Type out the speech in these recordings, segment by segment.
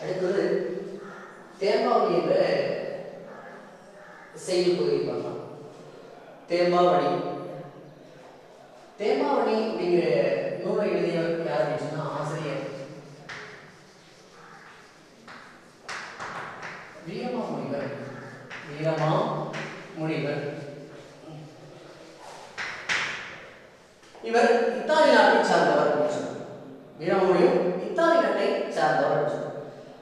அடுத்தது தேம்பாவணி என்ற செய்தி பகுதியை பார்க்கலாம். தேம்பாவணி தேம்பாவணி அப்படிங்கிற நூலை எழுதியவர் யார் அப்படின்னா ஆசிரியர் வீரமாமுனிவர். இவர் இத்தாலி நாட்டை சார்ந்தவர். வீரமாமுனிவர் இத்தாலி நாட்டை சார்ந்தவர்.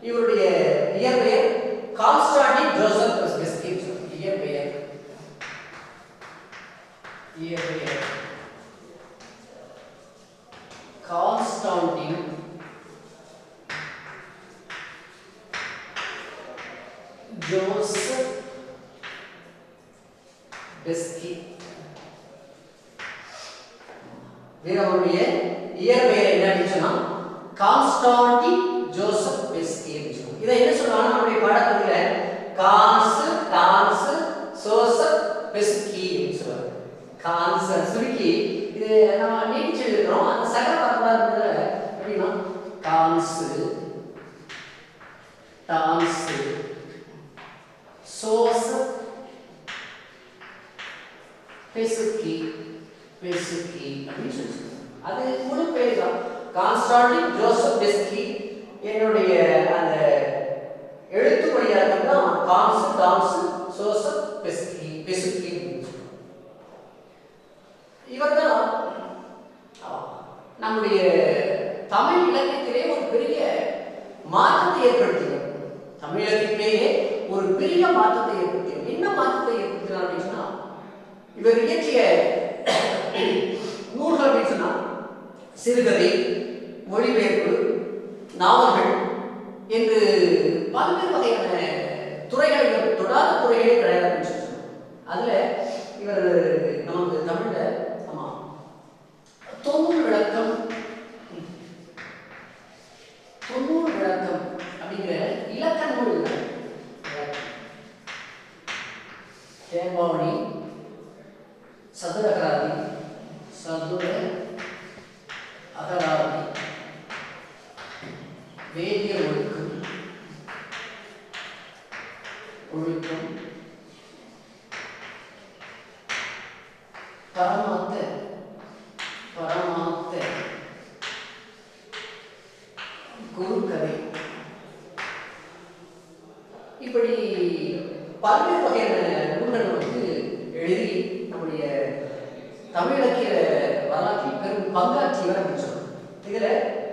இவருடைய இயற்பெயர் கான்ஸ்டாண்டின் ஜோசப் பெஸ்கி. இயற்பெயர் கான்ஸ்டாண்டின் ஜோசப் பெஸ்கி. வீரமாமுனிய இயற்பெயர் என்ன அப்படின்னா கான்ஸ்டாண்டின் ஜோசப் பெஸ்கி. இதை என்ன சொல்றாங்க நம்முடைய பாடத்துல கான்ஸ் டான்ஸ் ஜோசப் பெஸ்கி அப்படின்னு சொல்றாங்க. கான்ஸ் சுருக்கி இது நம்ம நீட்டி எழுதுறோம். அந்த சகல வரலாறுல எப்படின்னா கான்ஸ் டான்ஸ் ஜோசப் பெஸ்கி அப்படின்னு சொல்லுவாங்க. அது முழு பேர் தான் கான்ஸ்டாண்டின் ஜோசப் பெஸ்கி. என்னுடைய அந்த எழுத்து வழியாக தான் கான்ஸ் டான்ஸ் ஜோசப் பெஸ்கி. இவர் தான் நம்முடைய தமிழ் இலக்கியத்திலே ஒரு பெரிய மாற்றத்தை ஏற்படுத்தினார். தமிழ் இலக்கியத்திலேயே ஒரு பெரிய மாற்றத்தை ஏற்படுத்தினார். என்ன மாற்றத்தை ஏற்படுத்தினார் அப்படின்னு சொன்னா இவர் இயற்றிய நூல்கள் அப்படின்னு சொன்னா சிறுகதை, மொழிபெயர்ப்பு, நாவல்கள் என்று பல்வேறு வகையான துறைகளை தொடாத துறைகளே கிடையாது அப்படின்னு சொல்லுவாங்க. அதுல இவர் நமக்கு தமிழ்ல தொண்ணூறு விளக்கம் அப்படிங்கிற இலக்கண நூல். தேம்பாவணி, சதுர அகராதி, வேதிய ஒழுக்கம், பரமாத்த குருக்கதை, இப்படி பல்வேறு வகையான நூல்கள் வந்து எழுதி நம்முடைய தமிழ் இலக்கிய வரலாற்றில் பெரும் பங்காற்றியவர் அப்படின்னு சொல்றோம். இதுல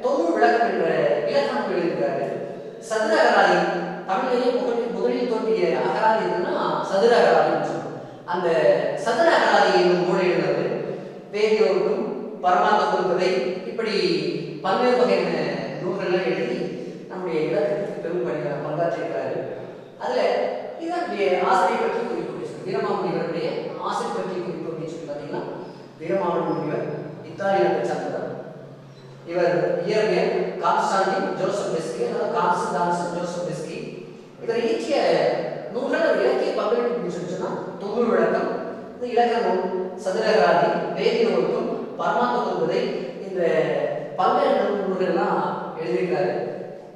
தொண்ணூறு விளக்கம் என்ற இலக்கணம் எழுதியிருக்கிறாரு. சதுர அகராதி, தமிழிலேயே முதலில் தோன்றிய அகராதி எதுன்னா சதுர அகராதின்னு சொல்றோம். அந்த சதுர அகராதி என்னும் நூலை எழுதுறது. வேதியோருக்கும் பரமாத்த குருக்கதை, இப்படி பல்வேறு வகையான நூல்கள்லாம் எழுதி நம்முடைய இலக்கணத்துக்கு பெரும் பங்காற்றியிருக்கிறாரு. அதுல இதனுடைய ஆசிரியர் பற்றி குறிப்பிட்டு வீரமாமுனிவருடைய ஆசிரியர் பற்றி குறிப்பு அப்படின்னு சொல்லி பார்த்தீங்கன்னா வீரமாமுனிவர் இத்தாலி நாட்டை சார்ந்தவர். இவர் இயற்பெயர் கான்ஸ்டாண்டின் ஜோசப் பெஸ்கி, அதாவது கான்ஸ் டான்ஸ் ஜோசப் பெஸ்கி. இவர் இயற்றிய நூல்கள் இலக்கிய பங்களிப்பு அப்படின்னு சொல்லிச்சுன்னா தொண்ணூறு விளக்கம், இந்த இலக்கண நூல், சதுரகராதி, வேதிய ஒழுக்கம், பரமாத்த குருக்கதை, இந்த பல்வேறு நூல்கள்லாம் எழுதியிருக்காரு.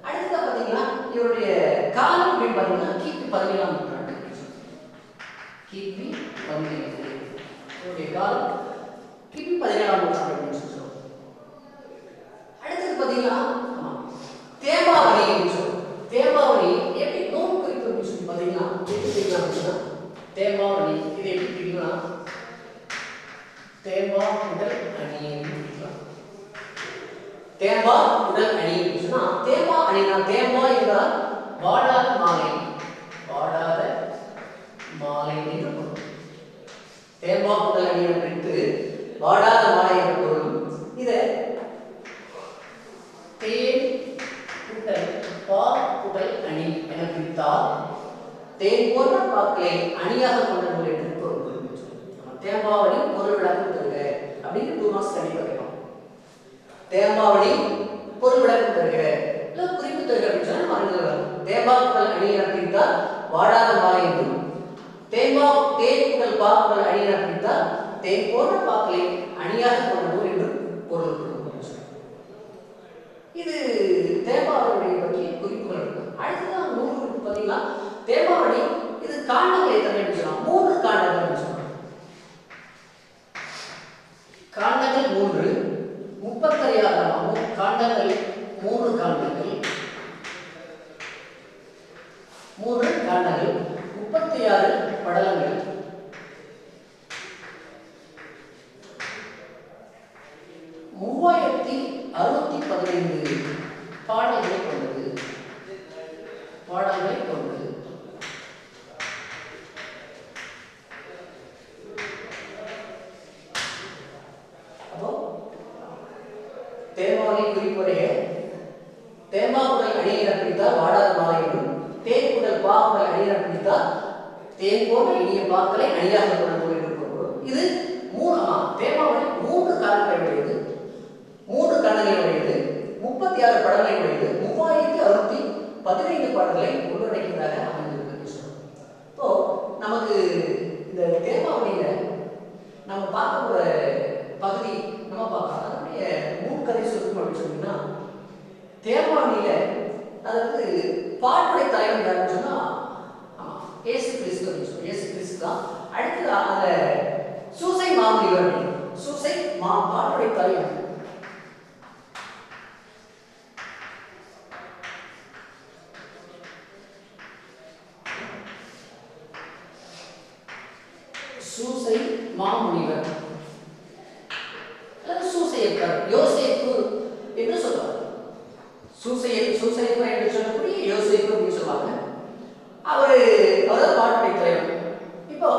அடுத்ததான் பார்த்தீங்கன்னா இவருடைய காலம் அப்படின்னு பார்த்தீங்கன்னா கிபி 17ஆம் நூற்றாண்டு. கிபி 17 இவருடைய காலம் கிபி 17ஆம் நூற்றாண்டு அப்படின்னு சொல்றோம். அடுத்தது பார்த்தீங்கன்னா தேம்பாவணி அப்படின்னு சொல்றோம். தேம்பாவணி எப்படி நூல் குறிப்பு அப்படின்னு சொல்லி பார்த்தீங்கன்னா எப்படி பிரிக்கலாம் அப்படின்னா தேம்பாவணி இது எப்படி பிரிக்கலாம்? தேம்பா உடல் அணி. தேம்பா உடல் அணி சொன்னா தேம்பா அணினா தேம்பா என்றால் வாடாத மாலை என்று பொருள். தேம்பா உடல் அணி என்று வாடாத மாலை என்று பொருள். இத தேன் உடல் பா உடல் அணி என பிரித்தால் தேன் போன்ற பாக்களை அணியாக கொண்ட நூல் என்று பொருள். தேம்பாவணி பொருள் விளக்கம் தருக அப்படின்னு 2 மார்க்ஸ் கண்டிப்பா கேட்பாங்க. தேம்பாவணி பொருள் விளக்கம் தருக இல்ல குறிப்பு தருக அப்படின்னு சொன்னா மறந்துடுவாங்க. தேம்பா உடல் அணி என பிரித்தால் வாடாத மாலை என்றும், தேன் உடல் பா உடல் அணி என பிரித்தால் தேன் போன்ற பாக்களை அணியாக கொண்ட நூல் என்று பொருள். இது தேம்பாவணியை பற்றிய குறிப்புகள். 3 காண்டங்கள், 36 படலங்கள், 3615 பாடல்களை கொண்டது. அப்போ தேமாவை குறிப்புடைய தேமாவுடல் அணியின பிடித்தால் வாடாத மாலையிலும் தேன்குடல் பாகுடல் அணியின பிடித்தால் தேன் போன்ற இனிய பாக்களை அணியாக கொண்டிருக்கிறோம். இது தேமாவளி 3 காலங்களை உடையது, 3 கணங்களை உடையது, 36 படங்களை உடையது, 3615 பாடல்களை உள்ளடக்கியதாக அமைந்திருக்கு. இப்போ நமக்கு இந்த தேமாவளியில நம்ம பார்க்க போற பகுதி நம்ம பார்க்கலாம். அதனுடைய மூக்கதை சுருக்கம் அப்படின்னு சொன்னீங்கன்னா, தேமாவளியில அதாவது பாட்டுடைய தலைவன் யாருன்னு சொன்னா இயேசு கிறிஸ்து அப்படின்னு சொல்லுவோம். இயேசு கிறிஸ்து தான். அடுத்தது அந்த சூசை மாமுனிவர், சூசை பாட்டுடைய தலைவன். சூசை மாமுனிவர் சூசையப்பர், யோசேப்பு என்று சொல்லுவாங்க. சூசையப்பர் என்று சொல்லக்கூடிய யோசேப்பு அப்படின்னு சொல்லுவாங்க. அவர் பாட்டுடைய தலைவர். இப்போ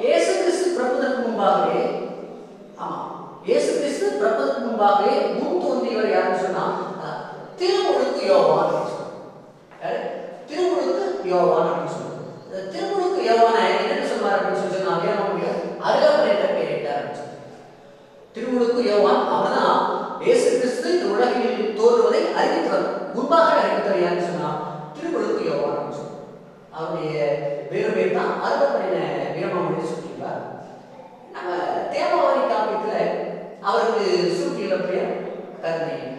இயேசு கிறிஸ்து பிறப்பதற்கு முன்பாகவே இயேசு கிறிஸ்து பிறப்பதற்கு முன்பாகவே முன் தோன்றியவர் யாருன்னு சொன்னா திருமுழுக்கு யோவான். திருமுழுக்கு யோவான் அப்படின்னு சொல்லுவாங்க. திருமுழுக்கு யோவான என்னன்னு சொல்வார் அப்படின்னு சொல்லி சொன்னா அருகாமல் என்ற பெயரிட்டார். திருமுழுக்கு யோவான் அவர்தான் இயேசு கிறிஸ்து இந்த உலகில் தோன்றுவதை அறிவித்தவர், முன்பாக அறிவித்தவர் யாருன்னு சொன்னா திருமுழுக்கு யோவான். அவருடைய வேறு பேர் தான் அருகப்படின வீரமாமுனியை சுற்றியுள்ளார். நம்ம தேமாவளி காப்பியத்தில் அவருக்கு சுற்றியுள்ள பெயர் கருணையன்.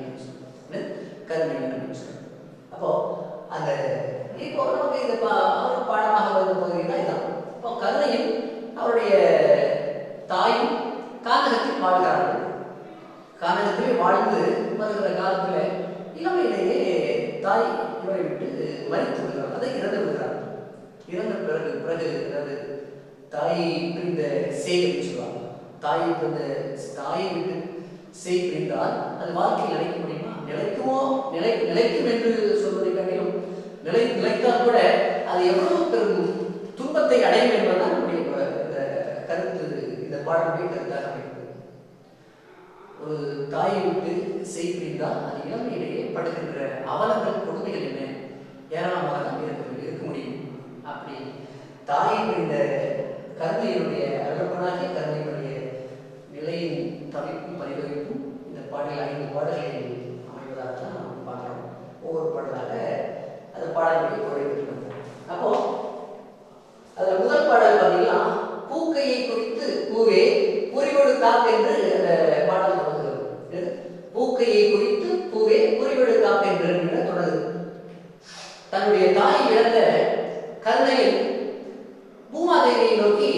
அப்போ அந்த இப்போ நமக்கு இந்த அவர் பாடமாக வந்த பகுதி தான் இதான். இப்போ கருணையன் அவருடைய தாயும் கானகத்தில் வாழ்கிறார்கள். கானகத்திலே வாழ்ந்து வருகிற காலத்தில் இளமையிலேயே தாய் இவரை விட்டு மறித்து விடுகிறார், அதை இறந்து விடுகிறார். இறந்த பிறகு தாயை பிரிந்த சேகரின்னு சொல்லுவாங்க. தாயை விட்டு செய் பிரிந்தால் அது வாழ்க்கையில் நிலைக்க முடியுமா? நிலைக்கும் என்று சொல்வதை கண்டிலும் நிலைத்தால் கூட அது எவ்வளவு பெரும் துன்பத்தை அடையும் என்பதுதான் நம்முடைய கருத்து. இந்த பாடலுடைய கருத்தாக அமைகிறது. ஒரு தாயை விட்டு செய் பிரிந்தால் அது இளமையிலேயே படுகின்ற அவலங்கள், கொடுமைகள் என்ன ஏராளமாக தான் இருக்க முடியும். அப்படி தாயை இந்த கருணையினுடைய அழகனாகிய கருணையினுடைய நிலையின் தவிப்பும் பரிதவிப்பும் இந்த பாடல் 5 பாடல்களை அமைவதாக தான் நாம் பார்க்கிறோம். ஒவ்வொரு பாடலாக அந்த பாடல்களை குறைவிருக்கிறோம். அப்போ அதில் முதல் பாடல் பார்த்தீங்கன்னா பூக்கையை குறித்து பூவே புரிவடு காப்பு என்று அந்த பாடல் தொடங்குகிறது. பூக்கையை குறித்து பூவே புரிவடு காப்பு என்று தொடங்குது. தன்னுடைய தாயை இழந்த கருணையில் பூமாதேவியை நோக்கி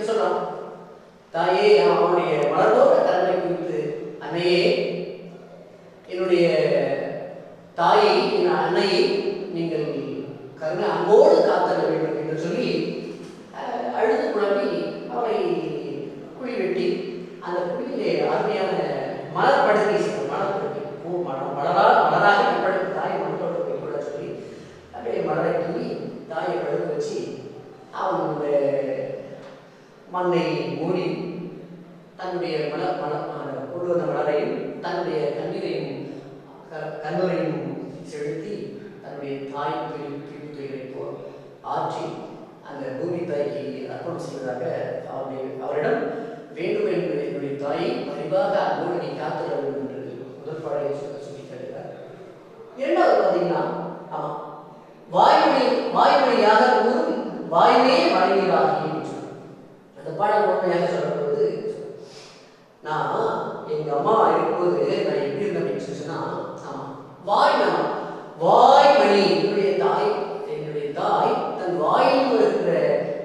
சொல்றான். தாயே, அவனுடைய மலர்வோட கருணை குறித்து அன்னையே, என்னுடைய தாயை, என் அன்னையை நீங்கள் கருணை அன்போடு காத்தர வேண்டும் என்று சொல்லி அழுது குழம்பி அவளை குழி வெட்டி அந்த குழியிலே அருமையான மலர் படுக்கை மலராக படுத்து தாய் மலரோடு போய் கொள்ள சொல்லி அப்படியே மலரை தூவி தாயை படுக்க வச்சு அவனுடைய மண்ணை மூடி தன்னுடைய கொண்டு வந்த மலரையும் தன்னுடைய கண்ணீரையும் செலுத்தி தன்னுடைய தாய் துயிலை போல் ஆற்றி அந்த பூமி தாய்க்கு அர்ப்பணம் செய்வதாக அவரிடம் வேண்டும் என்று என்னுடைய தாயை பரிவாக அன்போடு நீ காத்துட வேண்டும் என்று முதல் பாடலை சொல்லி தருகிறார். இரண்டாவது பார்த்தீங்கன்னா வாய்மொழியாக கூறும் வாயுவே மழைநீராகி அந்த பாடல் உண்மையாக சொல்லப்படுவது. நான் எங்க அம்மா இருக்கும்போது நான் எப்படி இருந்தேன் அப்படின்னு சொன்னா வாய்மணி என்னுடைய தாய் தன் வாயில் இருக்கிற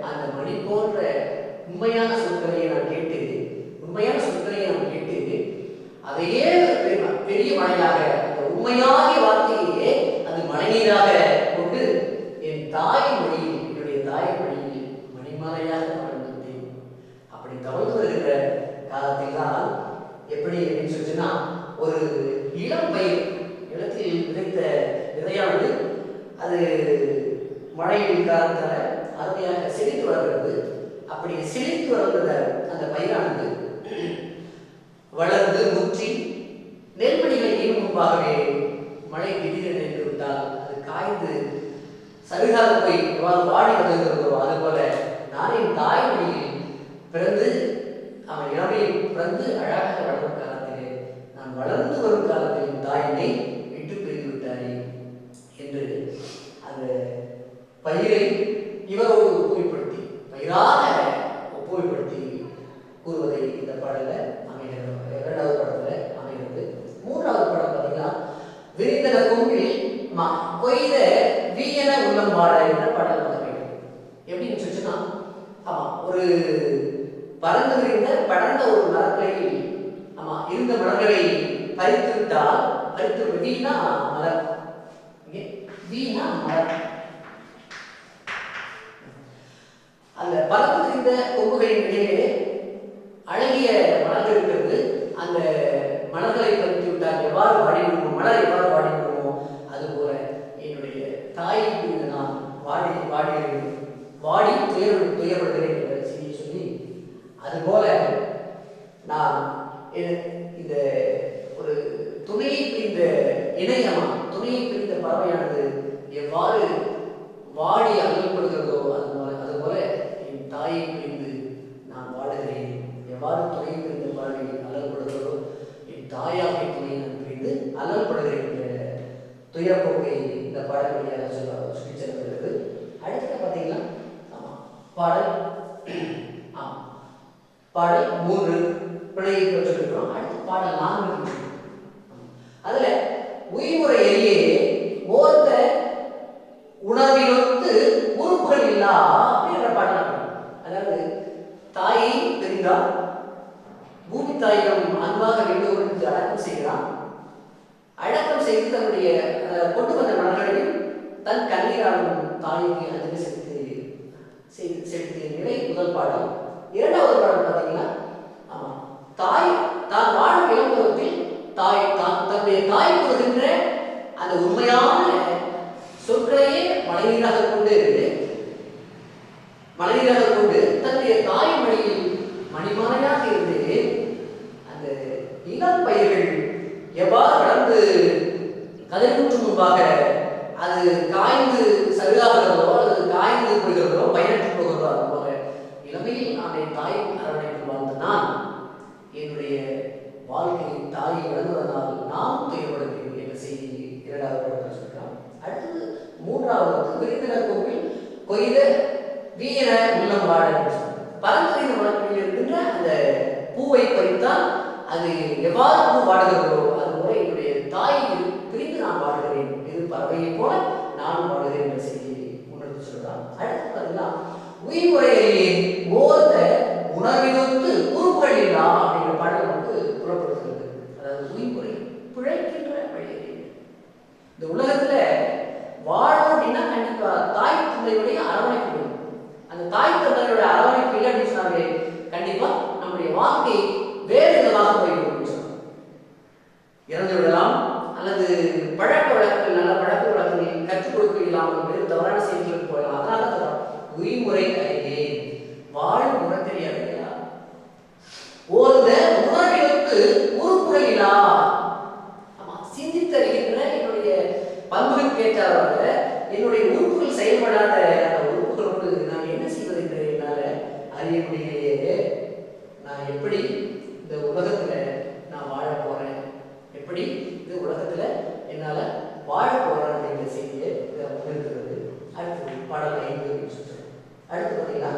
அந்த மணி போன்ற உண்மையான சொற்களை நான் கேட்டு அதையே பெரிய மழையாக அந்த உண்மையாகிய வார்த்தையே அது மழைநீராக கொண்டு என் தாயின் அது மழையின் காரணத்தால் அருமையாக செழித்து வளர்கிறது. அப்படி செழித்து வளர்ந்த அந்த பயிரானது வளர்ந்து முற்றி நெல்மணிகள் முன்பாகவே மழை திடீரென நின்று விட்டால் அது காய்ந்து சருகாக போய் எவ்வாறு வாடி வருகிறதோ அதுபோல நானே தாய்மொழியில் பிறந்து அவன் இளமையில் பிறந்து அழகாக வளரும் காலத்திலே நான் வளர்ந்து வரும் காலத்தில் தாயினை விட்டு பிரிந்து விட்டாரே என்று அந்த பயிரை இவரோடு ஒப்புமைப்படுத்தி பயிராக ஒப்புமைப்படுத்தி கூறுவதை இந்த பாடலில் அமைகிறது. இரண்டாவது படத்தில் அமைகிறது. மூன்றாவது படம் பார்த்தீங்கன்னா விரிந்தன கொம்பில் கொய்த வீயன உள்ளம் வாழ என்ற பாடல் அமைகிறது. எப்படின்னு சொல்லிச்சுன்னா, ஒரு பறந்து விரிந்த படர்ந்த ஒரு மரக்கிளையில் இருந்த மலர்களை பறித்து விட்டால் பறித்து வீணா மலர் வீணா மலர் அந்த பறந்து விரிந்த கொம்புகளின் இடையே அழகிய மலர்கள் இருக்கிறது. அந்த மலர்களை பறித்து விட்டால் எவ்வாறு வாடிவிடுமோ மலர் எவ்வாறு வாடிவிடுமோ அதுபோல என்னுடைய தாயை குறித்து நான் வாடி துயர்படுகிறேன் என்ற செய்தியை சொல்லி அதுபோல நான் இந்த ஒரு துணையை பிரிந்த துணையை பிரிந்த பறவையானது எவ்வாறு வாடி அல்லல்படுகிறதோ அதுபோல என் தாயை பிரிந்து நான் வாடுகிறேன். எவ்வாறு துணையை பிரிந்த பறவை அல்லல்படுகிறதோ என் தாயாக துணையை நான் பிரிந்து அல்லல்படுகிறேன் என்ற துயர்போக்கை இந்த பாடல் வழியாக சொல்லி செல்கிறது. அடுத்த பார்த்தீங்கன்னா பாடல் 3 பிழையை பெற்றிருக்கிறோம். அடுத்து பாடல் 4 அதுல உயிர்முறை எரியே ஓர்த்த உணர்வினொத்து உறுப்புகள் இல்லா அப்படின்ற பாடல். அதாவது தாயை தெரிந்தால் பூமி தாயிடம் அன்பாக வேண்டுகோள் அடக்கம் செய்கிறான். அடக்கம் செய்து தன்னுடைய கொண்டு வந்த மலர்களையும் தன் கண்ணீராலும் தாய்க்கு அஞ்சலி செலுத்திய நிலை முதல் பாடல். இரண்டாவது பாடல் பார்த்தீங்கன்னா தாய் தான் வாழும் இளம்பருவத்தில் தன்னுடைய தாய் கொடுக்கின்ற அந்த உண்மையான சொற்களையே மழைநீராக கொண்டு தன்னுடைய தாய் மொழியில் மணிமாலையாக இருந்து அந்த இளம் பயிர்கள் எவ்வாறு வளர்ந்து கதிர்முற்று முன்பாக அது காய்ந்து சருகாகிறதோ அல்லது காய்ந்து போகிறதோ பயனற்று போகிறதோ அதுபோல இளமையில் நான் என் தாய் அரவணைப்பில் வாழ்ந்த நான் என்னுடைய வாழ்க்கையில் தாயை வளர்ந்ததனால் நாம் துயர்படுகிறேன் என்ற செய்தி இரண்டாவது படத்தில் சொல்கிறான். அடுத்தது மூன்றாவது விரிந்தன கோவில் கொய்த வீர உள்ளம் வாழ பரந்துரைந்த வளர்ப்பில் இருக்கின்ற அந்த பூவை பறித்தால் அது எவ்வாறு பூ வாடுகிறதோ அதுபோல என்னுடைய தாயை பிரிந்து நான் வாடுகிறேன். இது பறவையை போல நான் வாடுகிறேன் என்ற செய்தியை உணர்ந்து சொல்கிறான். அடுத்து பார்த்தீங்கன்னா உயிர்முறையிலேயே ஓர்ந்த உணர்வினொத்து உறுப்புகள் இல்லா அப்படிங்கிற பாடல் புறப்படுத்துகிறது. அதாவது உயிர்முறை பிழைக்கின்ற வழியை இந்த உலகத்துல வாழும் அப்படின்னா கண்டிப்பா தாய் தந்தையுடைய அரவணைப்பு வேணும். அந்த தாய் தந்தையோட அரவணைப்பு இல்லை அப்படின்னு சொன்னாலே கண்டிப்பா நம்முடைய வாழ்க்கை வேறு விதமாக போய்விடும் சொன்னாங்க. இறந்து விடலாம் அல்லது பழக்க வழக்கங்கள் நல்ல பழக்க வழக்கங்கள் கற்றுக் கொடுக்க இல்லாமல் வேறு தவறான செய்திகளுக்கு போகலாம். அதனால தான் உயிர்முறை அறியேன் வாழும் முறை தெரியாது ஓர்ந்த உணர்விற்கு உறுப்புகள் இல்லா சிந்தித்தறிகின்ற என்னுடைய பண்புகளுக்கு ஏற்றாக என்னுடைய உறுப்புகள் செயல்படாத அந்த உறுப்புகளோடு நான் என்ன செய்வது என்று என்னால் அறிய முடியலையே. நான் எப்படி இந்த உலகத்துல நான் வாழ போறேன், எப்படி இந்த உலகத்துல என்னால வாழ போறேன் அப்படிங்கிற செய்தியை இருக்கிறது. அடுத்து பாடல் 5 அடுத்து பார்த்தீங்கன்னா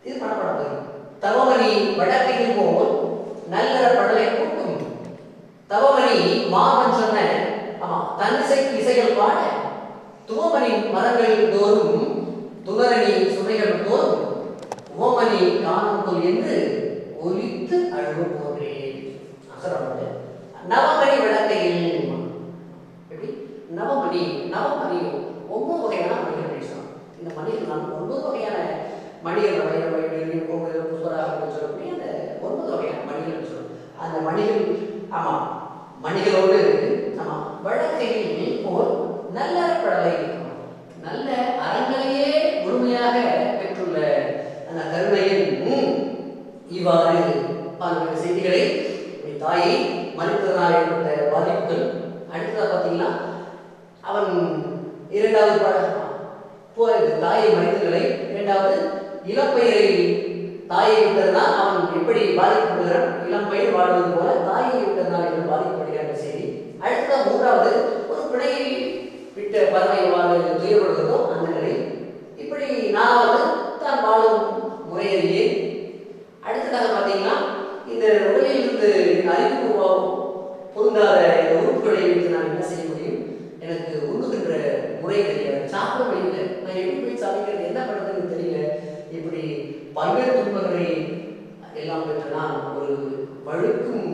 இது படப்படம் தவமணி வடக்கையில் போல் நல்ல படலை கூட்டும் தவமணி மாமன் சொன்ன தன்னிசைக்கு இசைகள் பாட துவமணி மரங்கள் தோறும் துணரணி சுமைகள் தோறும் உவமணி காணும் என்று ஒலித்து அழுவ போகிறேன். நவமணி விளக்கையில் எப்படி நவமணி 9 வகையான மணிகள் பேசலாம். இந்த மணிகள் நான் 9 வகையான மணிகள் புஷ்பராக சொல்லக்கூடிய அந்த 9 வகையான மணிகள் சொல்லும். அந்த மணிகள் மணிகளோடு வழக்கையில் போல் நல்லறப்படலை, நல்ல அறங்களையே முழுமையாக பெற்றுள்ள அந்த கருணையின் இவ்வாறு பல்வேறு செய்திகளை தாயை மனிதனால் ஏற்பட்ட பாதிப்புகள். அடுத்ததாக பார்த்தீங்கன்னா அவன் இரண்டாவது தாயை மனிதர்களை, இரண்டாவது இளப்பயிரை தாயை விட்டதனால் அவன் எப்படி பாதிக்கப்படுகிறான், இளம்பயிர் வாழ்வது போல தாயை விட்டதனால் இவன் பாதிக்கப்படுகிறான் செய்தி. அடுத்ததாக மூன்றாவது ஒரு பிணையை விட்ட பறவை எவ்வாறு துயர்படுகிறதோ அந்த நிலை. இப்படி நாலாவது தான் வாழும் முறையறியே. அடுத்ததாக பார்த்தீங்கன்னா இந்த உடலில் இருந்து அறிவு பொருந்தாத இந்த உறுப்புகளை வைத்து நான் என்ன செய்ய முடியும், எனக்கு உண்ணுகின்ற முறை தெரியாது, சாப்பிட முடியல, நான் எப்படி போய் சாப்பிடுறது, என்ன பண்ணுறதுன்னு தெரியல. இப்படி பல்வேறு துன்பங்களை எல்லாம் பெற்று நான் ஒரு வழுக்கும்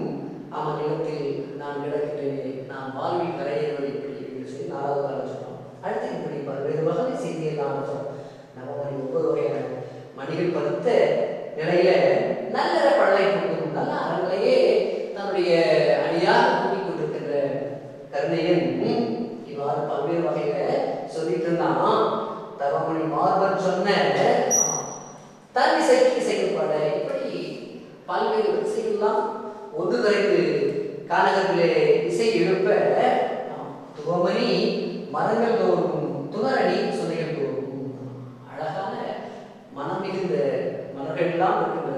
நிலத்தில் நான் கிடக்கின்றேன், நான் வாழ்வில் கரையேறுவது எப்படி என்று சொல்லி நாலாவது ஆலோசனம். அடுத்து இப்படி பல்வேறு வகை செய்தியெல்லாம் ஆலோசனம். நம்ம ஒவ்வொரு வகையான மணிகள் படுத்த நிலையில நல்ல படலை கொடுக்கும் நல்ல அறங்களையே தன்னுடைய அணியாக கூட்டிக் கொண்டிருக்கின்ற கருணையன் இவ்வாறு பல்வேறு வகையில சொல்லிட்டு இருந்தான். தவமணி மார்பன் சொன்ன தன் இசைக்கு இசைக்கப்பட இப்படி பல்வேறு இசையெல்லாம் ஒன்று கரைந்து கானகத்திலே இசை எழுப்ப துவமணி மரங்கள் தோறும் துணரணி சுனைகள் தோறும் அழகான மனம் மிகுந்த மலர்கள் எல்லாம் இருக்கின்ற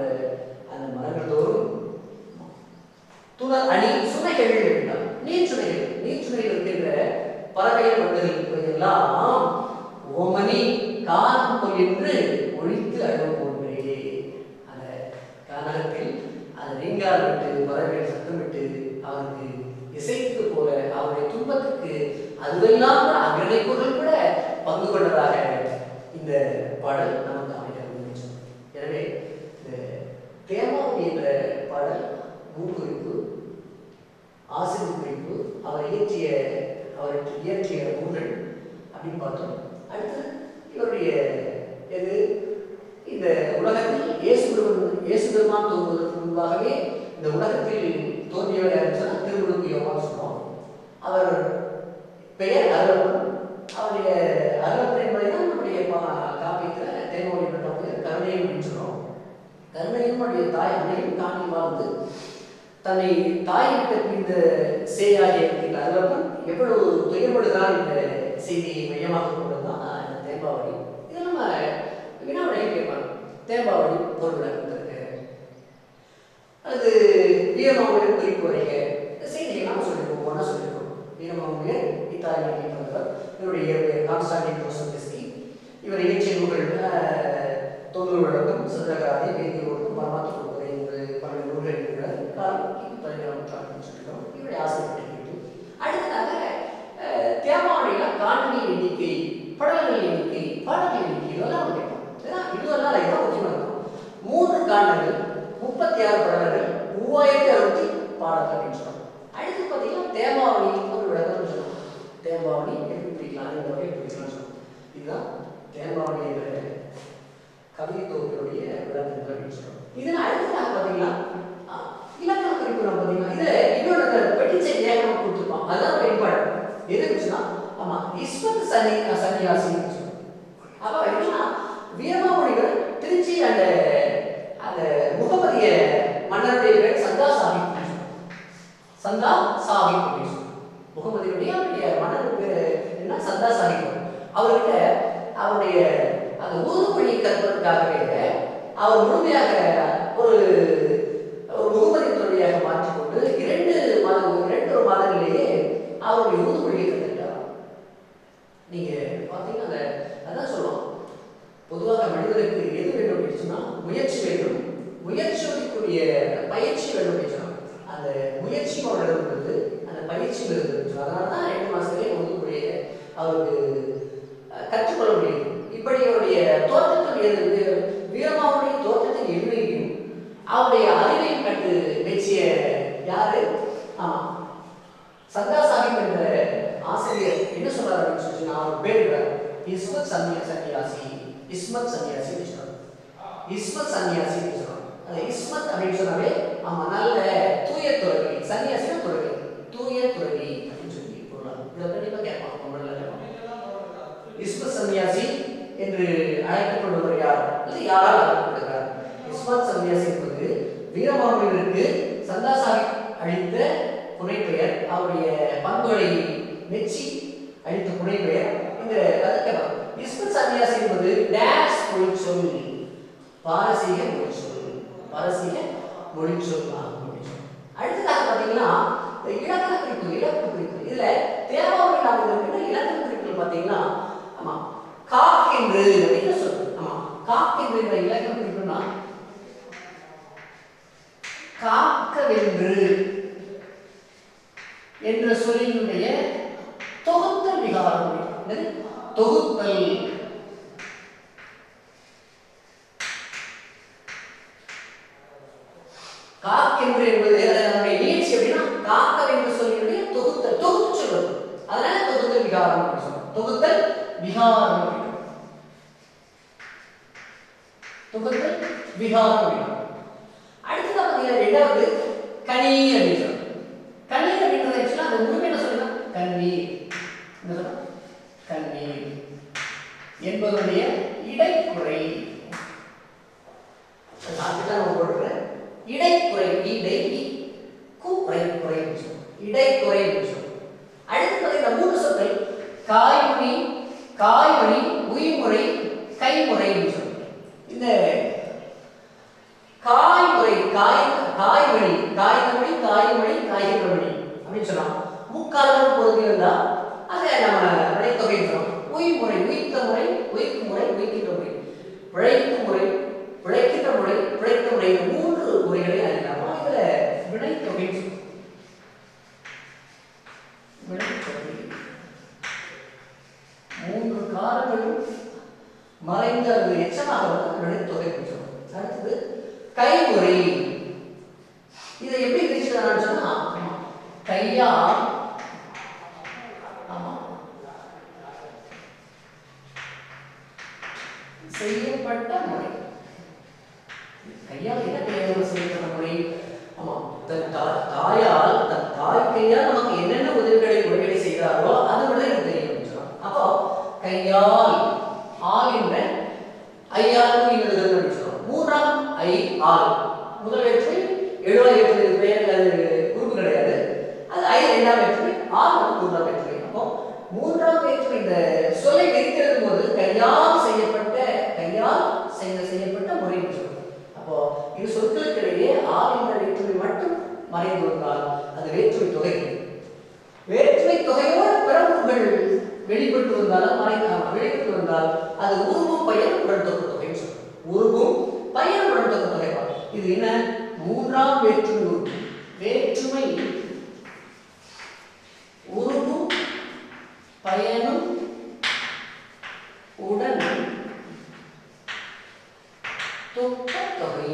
அந்த மரங்கள் தோறும் துணர் அணி சுனைகள் என்றால் நீர் சுனைகள் இருக்கின்ற பறவைகள் மனிதர்கள் எல்லாம் ஓமனி காலம் போல் என்று ஒழித்து அழுவ போன்றே அந்த கானகத்தில் அந்த ரீங்கால் விட்டு பறவைகள் சத்தமிட்டு அவருக்கு இசைத்து போல அவருடைய துன்பத்துக்கு அதுவெல்லாம் அகிலைப்புகள் கூட பங்கு கொண்டதாக இந்த பாடல் நமக்கு அமைக்க. எனவே இந்த தேமாவதி என்ற பாடல் முன்குறிப்பு, ஆசிரியர் குறிப்பு, அவருக்கு இயற்றிய நூல்கள் அப்படின்னு பார்த்தோம். அடுத்து இவருடைய இந்த உலகத்தில் இயேசு பெருமான் தோன்றுவதற்கு முன்பாகவே இந்த உலகத்தில் தோன்றியவர் யாருன்னு சொன்னால் திருமுழுக்கு யோவான் சொல்றோம். அவர் பெயர் அருளப்பன். அவருடைய அருளப்பன் என்பதைதான் நம்முடைய காப்பியத்தில் தேர்மொழி பெற்றவங்க கருணையும் அப்படின்னு சொல்றோம். கருணையும் அவருடைய தாய் அன்னையும் தாண்டி வாழ்ந்து தன்னை தாய் விட்ட இந்த சேயாகி இருக்கின்ற அருளப்பன் எவ்வளவு துயர்படுகிறார் என்ற செய்தியை மையமாக கொண்டதுதான் இந்த தேம்பாவளி. இதில் நம்ம வினாவிடையே கேட்பாங்க, தேம்பாவளி பொருள் விளக்கத்திற்கு அல்லது வீரமாமுனியர் குறிப்பு வரைக செய்தியை நாம் சொல்லியிருக்கோம், ஒன்றா சொல்லியிருக்கோம். வீரமாமுனியர் இத்தாலியில் வந்தவர். இவருடைய இயற்பெயர் கான்ஸ்டாண்டின் க்ரோசோவ்ஸ்கி. இவர் இயற்றிய நூல்கள் தொண்ணூறு விளக்கம், சிறகாதி, வேதிய ஒழுக்கம், பரமாத்து கொடுப்பதை என்று பல நூல்கள் இருக்கிறார். காலம் 17ஆம் நூற்றாண்டுன்னு சொல்லியிருக்கோம். இவருடைய ஆசிரியர். அடுத்ததாக தேமாவளியில் காணொலி எண்ணிக்கை, படல்கள் எண்ணிக்கை, பாடல்கள் எண்ணிக்கை இதெல்லாம் கேட்போம். இதுவெல்லாம் இதுதான் முக்கியமாக இருக்கும். 3 காண்டங்கள், 36 படல்கள், 3060 பாடல்கள் அப்படின்னு சொல்லுவாங்க. அடுத்து பார்த்தீங்கன்னா தேமாவளி ஒரு விளக்கம் சொல்லுவாங்க. தேம்பாவளி எப்படி பிடிக்கலாம், இந்த வகையை பிடிக்கலாம்னு சொல்லுவாங்க. இதுதான் தேம்பாவளி என்ற கவிதை தொகுப்பினுடைய விளக்கங்கள் அப்படின்னு சொல்லுவாங்க. இதில் அடுத்ததாக பார்த்தீங்கன்னா இலக்கண குறிப்பு பார்த்தீங்கன்னா இதில் இன்னொரு பெட்டிச்சை லேகனம் கொடுத்துருப்பான். அதுதான் வெளிப்பாடு எது இருந்துச்சுன்னா இஸ்மத் சன்னியாசின்னு சொல்லுவாங்க. அப்போ எப்படின்னா வீரமாமுனிகள் திருச்சி அந்த முகமதிய மன்னருடைய பேர் சந்தா சாஹிப் அப்படின்னு சொல்லுவாங்க. முகமதியுடைய மன்னர் பேர் என்ன, சந்தா சாஹிப். அவர்கிட்ட அவருடைய அந்த உருது மொழியை கற்பதற்காகவே அவர் முழுமையாக ஒரு முகமதிய மாற்றிக்கொண்டு 2 மாதங்களிலேயே அவருடைய உருது மொழியை கற்றுக்கிட்டார். நீங்க பார்த்தீங்கன்னா அதான் சொல்லுவோம், பொதுவாக மனிதனுக்கு எது வேண்டும் அப்படின்னு சொன்னா முயற்சி வேண்டும், முயற்சிக்குரிய பயிற்சி வேண்டும் அப்படின்னு சொன்னாங்க. அந்த முயற்சி இருந்தது, அந்த பயிற்சி இருந்தது. அதனால தான் 2 மாதத்திலே உருது மொழியை அவருக்கு கற்றுக்கொள்ள முடியும். இப்படி அவருடைய தோற்றத்தின் வீரமாவுடைய தோற்றத்தின் எளிமையும் அவருடைய அறிவையும் கண்டு மெச்சிய யாரு, சந்தா சாஹிப் என்ற ஆசிரியர் என்ன சொல்றாரு அப்படின்னு சொல்லி அவர் பேர் இஸ்மத் சன்னியாசி சொல்றாங்க. இஸ்மத் சன்னியாசி சொல்றாங்க. அந்த இஸ்மத் அப்படின்னு சொன்னாவே நல்ல தூய துறவி, சன்னியாசினா துறவி, தூய துறவி அப்படின்னு சொல்லி போடுறாங்க. இதை கண்டிப்பா கேட்பாங்க. சன்னியாசி என்று அழைக்கப்படுவர் யார்? இது யாரால் அழைக்கப்படுகிறார்? இஸ்மத் சன்னியாசி என்பது வீரமாமுனிவருக்கு சந்தா சாஹிப் அளித்த புனைப்பெயர். அவருடைய பண்புகளை மெச்சி அளித்த புனைப்பெயர். இந்த கதைக்கலாம். இஸ்மத் சன்னியாசி என்பது டேஷ் மொழிச்சொல், பாரசீக மொழிச்சொல், பாரசீக மொழிச்சொல் ஆகும். அடுத்ததாக பார்த்தீங்கன்னா இலக்கண குறிப்பு, இலக்கண குறிப்பு. இதுல தேவாவுரை நாங்கள் இருக்கிற இலக்கண குறிப்புகள் பார்த்தீங்கன்னா, ஆமா காக்கென்று அப்படின்னு சொல்றோம். ஆமா காக்கென்று என்ற இலக்கண குறிப்புனா காக்கவென்று என்ற சொல்லினுடைய தொகுத்தல் விகாரம். தொகுத்தல் காக்கென்று என்பது அதனுடைய நீட்சி அப்படின்னா காக்கவென்று சொல்லினுடைய தொகுத்தல், தொகுத்து சொல்வது. அதனால தொகுத்தல் விகாரம் அப்படின்னு சொல்றோம். தொகுத்தல் விகாரம், தொகுத்தல் விகாரம். அடுத்தது பார்த்தீங்கன்னா ரெண்டாவது கணீர் அப்படின்னு சொல்றோம். கண்ணீர் அப்படின்றது ஆக்சுவலா அந்த உண்மை என்ன சொல்லலாம்? கண்ணீர் கண்ணீர் என்பதனுடைய இடைக்குறை. போடுறேன் இடைக்குறை, இடை குறை, குறை இடைக்குறை. அடுத்து பார்த்தீங்கன்னா மூன்று சொற்கள் காய்மொழி, காய்மொழி, உயிர்முறை, கைமுறை. இந்த காய்முறை, காய்மொழி, காய்மொழி, காய்மொழி, காய்மொழி அப்படின்னு சொல்லலாம். முக்காலம் பொருந்தி இருந்தா அதை நம்ம வினைத்தொகை சொல்றோம். உயிர்முறை, உயிர்த்த முறை, உயிர்க்கும் முறை, உயிர்க்கின்ற முறை, பிழைக்கும் முறை, பிழைக்கின்ற முறை, பிழைத்த முறை, மூன்று முறைகளை அறியலாமா? இதுல வினைத்தொகை மூன்று காலங்களும் மறைந்த எச்சமாக வந்து வினைத்தொகை சொல்றோம். அடுத்தது கைமுறை. இதை எப்படி பிரிச்சுக்கலாம் சொன்னா கையால் செய்யப்பட்ட முறை. கையால் என்ன கையால் செய்யப்பட்ட முறை? ஆமா தன் தாயால், தன் தாய் கையால் நமக்கு என்னென்ன உதவிகளை செய்தாரோ அது மட்டும் எனக்கு தெரியும் சொல்லலாம். அப்போ கையால் ஆல் என்ற ஐயால் எழுதுதல் அப்படின்னு சொல்றோம். மூன்றாம் ஐ ஆல் முதல் வேற்றுமை, எழுவாய் வேற்றுமை பெயர் உறுப்பு கிடையாது. அது ஐ இரண்டாம் வேற்றுமை, ஆல் மூன்றாம் வேற்றுமை. அப்போ மூன்றாம் வேற்றுமை இந்த சொல்லை விரித்தெழுதும் போது கையால் செய்யப்பட்ட, கையால் செய்யப்பட்ட முறை சொல்றோம். அப்போ இது சொற்களுக்கிடையே ஆல் என்ற வேற்றுமை மட்டும் மறைந்து வந்தால் அது வேற்றுமை தொகை. வேற்றுமை தொகையோடு பிறப்புகள் வெளிப்பட்டு வந்தாலும் வெளிப்பட்டு வந்தால் அது உருவும் பயன் உடன்தொகு தொகை சொல்றோம். உருவும் பயன் உடன்தொகு தொகை. இது என்ன? மூன்றாம் வேற்றுமை உறுப்பு. வேற்றுமை உருவும் பயனும் உடன் தொக்க தொகை.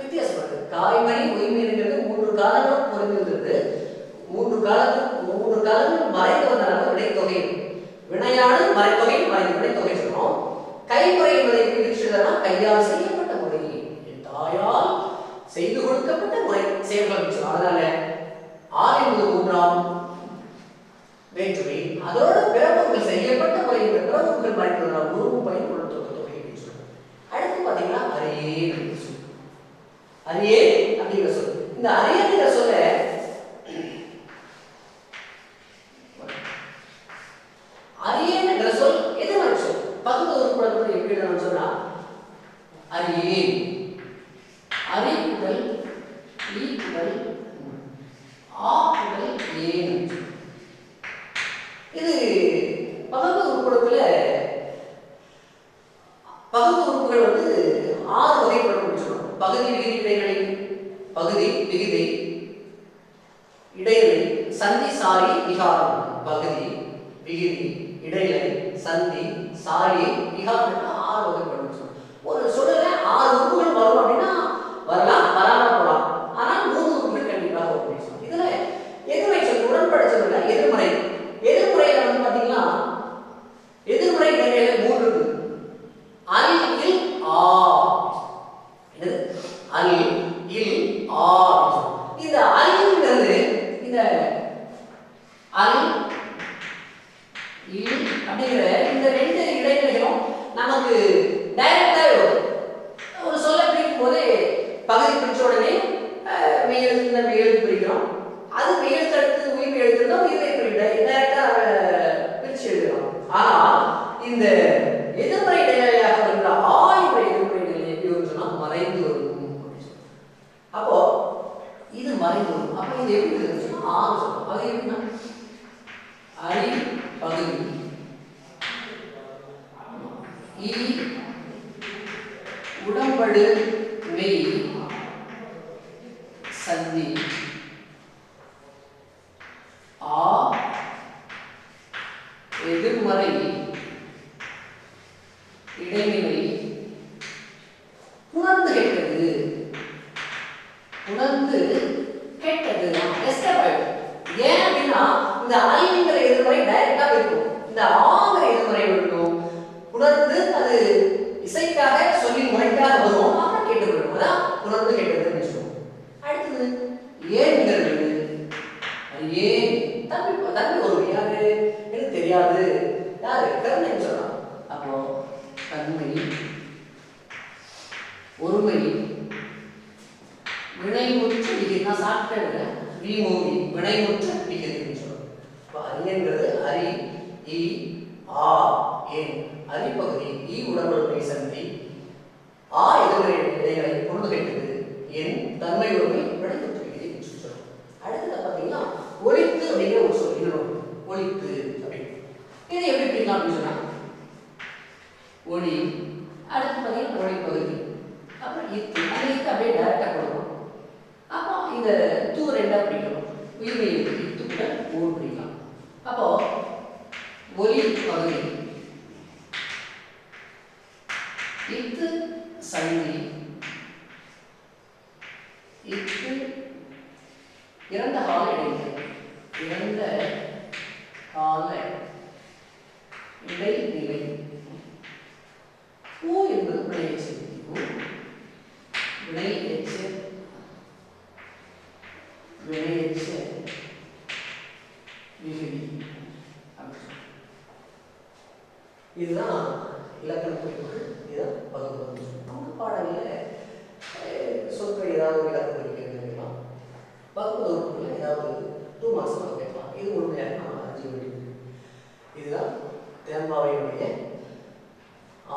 வித்தியாசப்படுது. காய்மணி உயிர்மீன்கிறது மூன்று காலங்களும் பொருந்திருந்தது. மூன்று காலங்கள் மறைந்து வந்தாலும் வினைத்தொகை. வினையாடு மறைத்தொகை, வினைத்தொகை சொல்றோம். கைமுறை என்பதை பிரிச்சுதான் கையால் செய்யப்பட்ட முறை, தாயால் செய்து கொடுக்கப்பட்ட முறை செயல்கள். அதனால ஆல் என்பது மூன்றாம் வேற்றுமை, அதோட பிறப்புகள் செய்யப்பட்ட முறை, இந்த பிறப்புகள் மறைந்ததால் உருவும் பயன் உடன்தொகு தொகை அப்படின்னு சொல்றோம். அடுத்து பாத்தீங்கன்னா அரியே சொல். அரியே அப்படிங்கிற சொல். இந்த அரியங்கிற சொல்ல அரியங்கிற சொல் எது மாதிரி சொல்? பகுதி உறுப்புடன் எப்படி சொன்னா அரியே, அறிவுடல், ஈக்குடல், ஆக்குடல், ஏன். இது பகுதி உறுப்புடத்துல பகுதி உறுப்புகள் வந்து 6 வகைப்படும் சொல்றோம். பகுதி, விகுதி, இடைநிலை, பகுதி, விகுதி, இடைநிலை, சந்தி, சாரி, விகாரம். பகுதி, விகுதி, இடைநிலை, சந்தி, சாரி, விகாரம் 6 வகைப்படும் சொல்றோம். ஒரு சொல்லுல 6 உறுப்புகள் வரும் அப்படின்னா வரலாம், வராம போகலாம். ஆனால் 3 உறுப்புகள் கண்டிப்பாக வரும். இதுல எதிர்மறை சொல், உடன்பட சொல்ல எதிர்மறை. எதிர்முறையில வந்து பாத்தீங்கன்னா எதிர்முறை இடைநிலை 3 இருக்கு. அல், இல், ஆ. அல், இல், ஆ. இந்த அல்ங்கிறது இந்த அல், அப்படிங்கிற இந்த ரெண்டு இடைநிலைகளும் நமக்கு டைரக்டா ஒரு சொல்ல பிரிக்கும் போதே பகுதி பிரிச்ச உடனே மெய்யெழுத்து மெய்யெழுத்து பிரிக்கிறோம். அது மெய்யெழுத்து அடுத்து உயிர் எழுத்துனா உயிரை டைரக்டா பிரிச்சு எழுதுறோம். ஆனா இந்த எதிர்மறை இடைநிலையாக வருகிற ஆய்வு எதிர்மறை நிலை எப்படி வரும்னு சொன்னா மறைந்து வரும். அப்போ இது மறைந்து வரும். அப்ப இது எப்படி இருக்குன்னு ஆறு சொல்றோம். அது எப்படின்னா அரி பகுதி உடம்படு மெய் சந்தி ஆ எதிர்மறை இடைநிலை உணர்ந்து கேட்டது. உணர்ந்து கேட்டது ஏன் அப்படின்னா இந்த ஐங்கிற எதிர்மறை டைரக்டா இருக்கும், இந்த ஆங்கிற எதிர்மறை இருக்கும். உணர்ந்து அது இசைக்காக சொல்லி முறைக்காக வரும், அப்புறம் கேட்டு வரும். அதான் உணர்ந்து கேட்டதுன்னு சொல்லுவோம். அடுத்தது ஏன்கிறது. ஏன் தம்பி தம்பி ஒரு யாரு எனக்கு தெரியாது, யாரு கருணைன்னு சொல்லலாம். அப்போ தன்மை ஒருமை வினைமுற்று விகிதம் சாப்பிட்ட விமூவி வினைமுற்று விகிதம்னு சொல்லுவோம். இப்போ அரியங்கிறது அரி இ ஆ ஏன் அரிப்பகுதி இ உடம்புடைய சந்தி ஆ எதிர்மறை இடைகளை பொழுது கேட்டது என் தன்மை ஒருமை வினைமுற்று விகிதம் சொல்லுவோம். அடுத்தது பார்த்தீங்கன்னா ஒலித்து அப்படிங்கிற ஒரு சொல் இன்னொரு ஒலித்து அப்படின்னு. இதை எப்படி பிரிக்கலாம் அப்படின்னு சொன்னா ஒளி, அடுத்து பார்த்தீங்கன்னா ஒளிப்பகுதி, அப்புறம் இத்து அந்த இத்து அப்படியே டைரக்டா கொடுக்கணும். அப்போ இந்த தூ ரெண்டா பிடிக்கணும். உயிர்மை இத்து கூட ஊர் பிடிக்கலாம். அப்போ ஒலி பகுதி இத்து சந்தி இத்து இறந்த கால இடைநிலை இறந்த கால இடைநிலை ஊ என்பது வினை எச்சு வினை எச்சு வினை எச்சு விகுதி. இதுதான் இலக்கண குறிப்புகள். இதுதான் பகுதி. நம்ம பாடங்களில் சொற்கள் ஏதாவது ஒரு இலக்கண குறிப்பு கேட்கலாம், பகுதி உறுப்புகள் ஏதாவது 2 மார்க்ஸ் நம்ம கேட்கலாம். இது முழுமையாக நம்ம அறிஞ்சு வேண்டியது. இதுதான் தேம்பாவையுடைய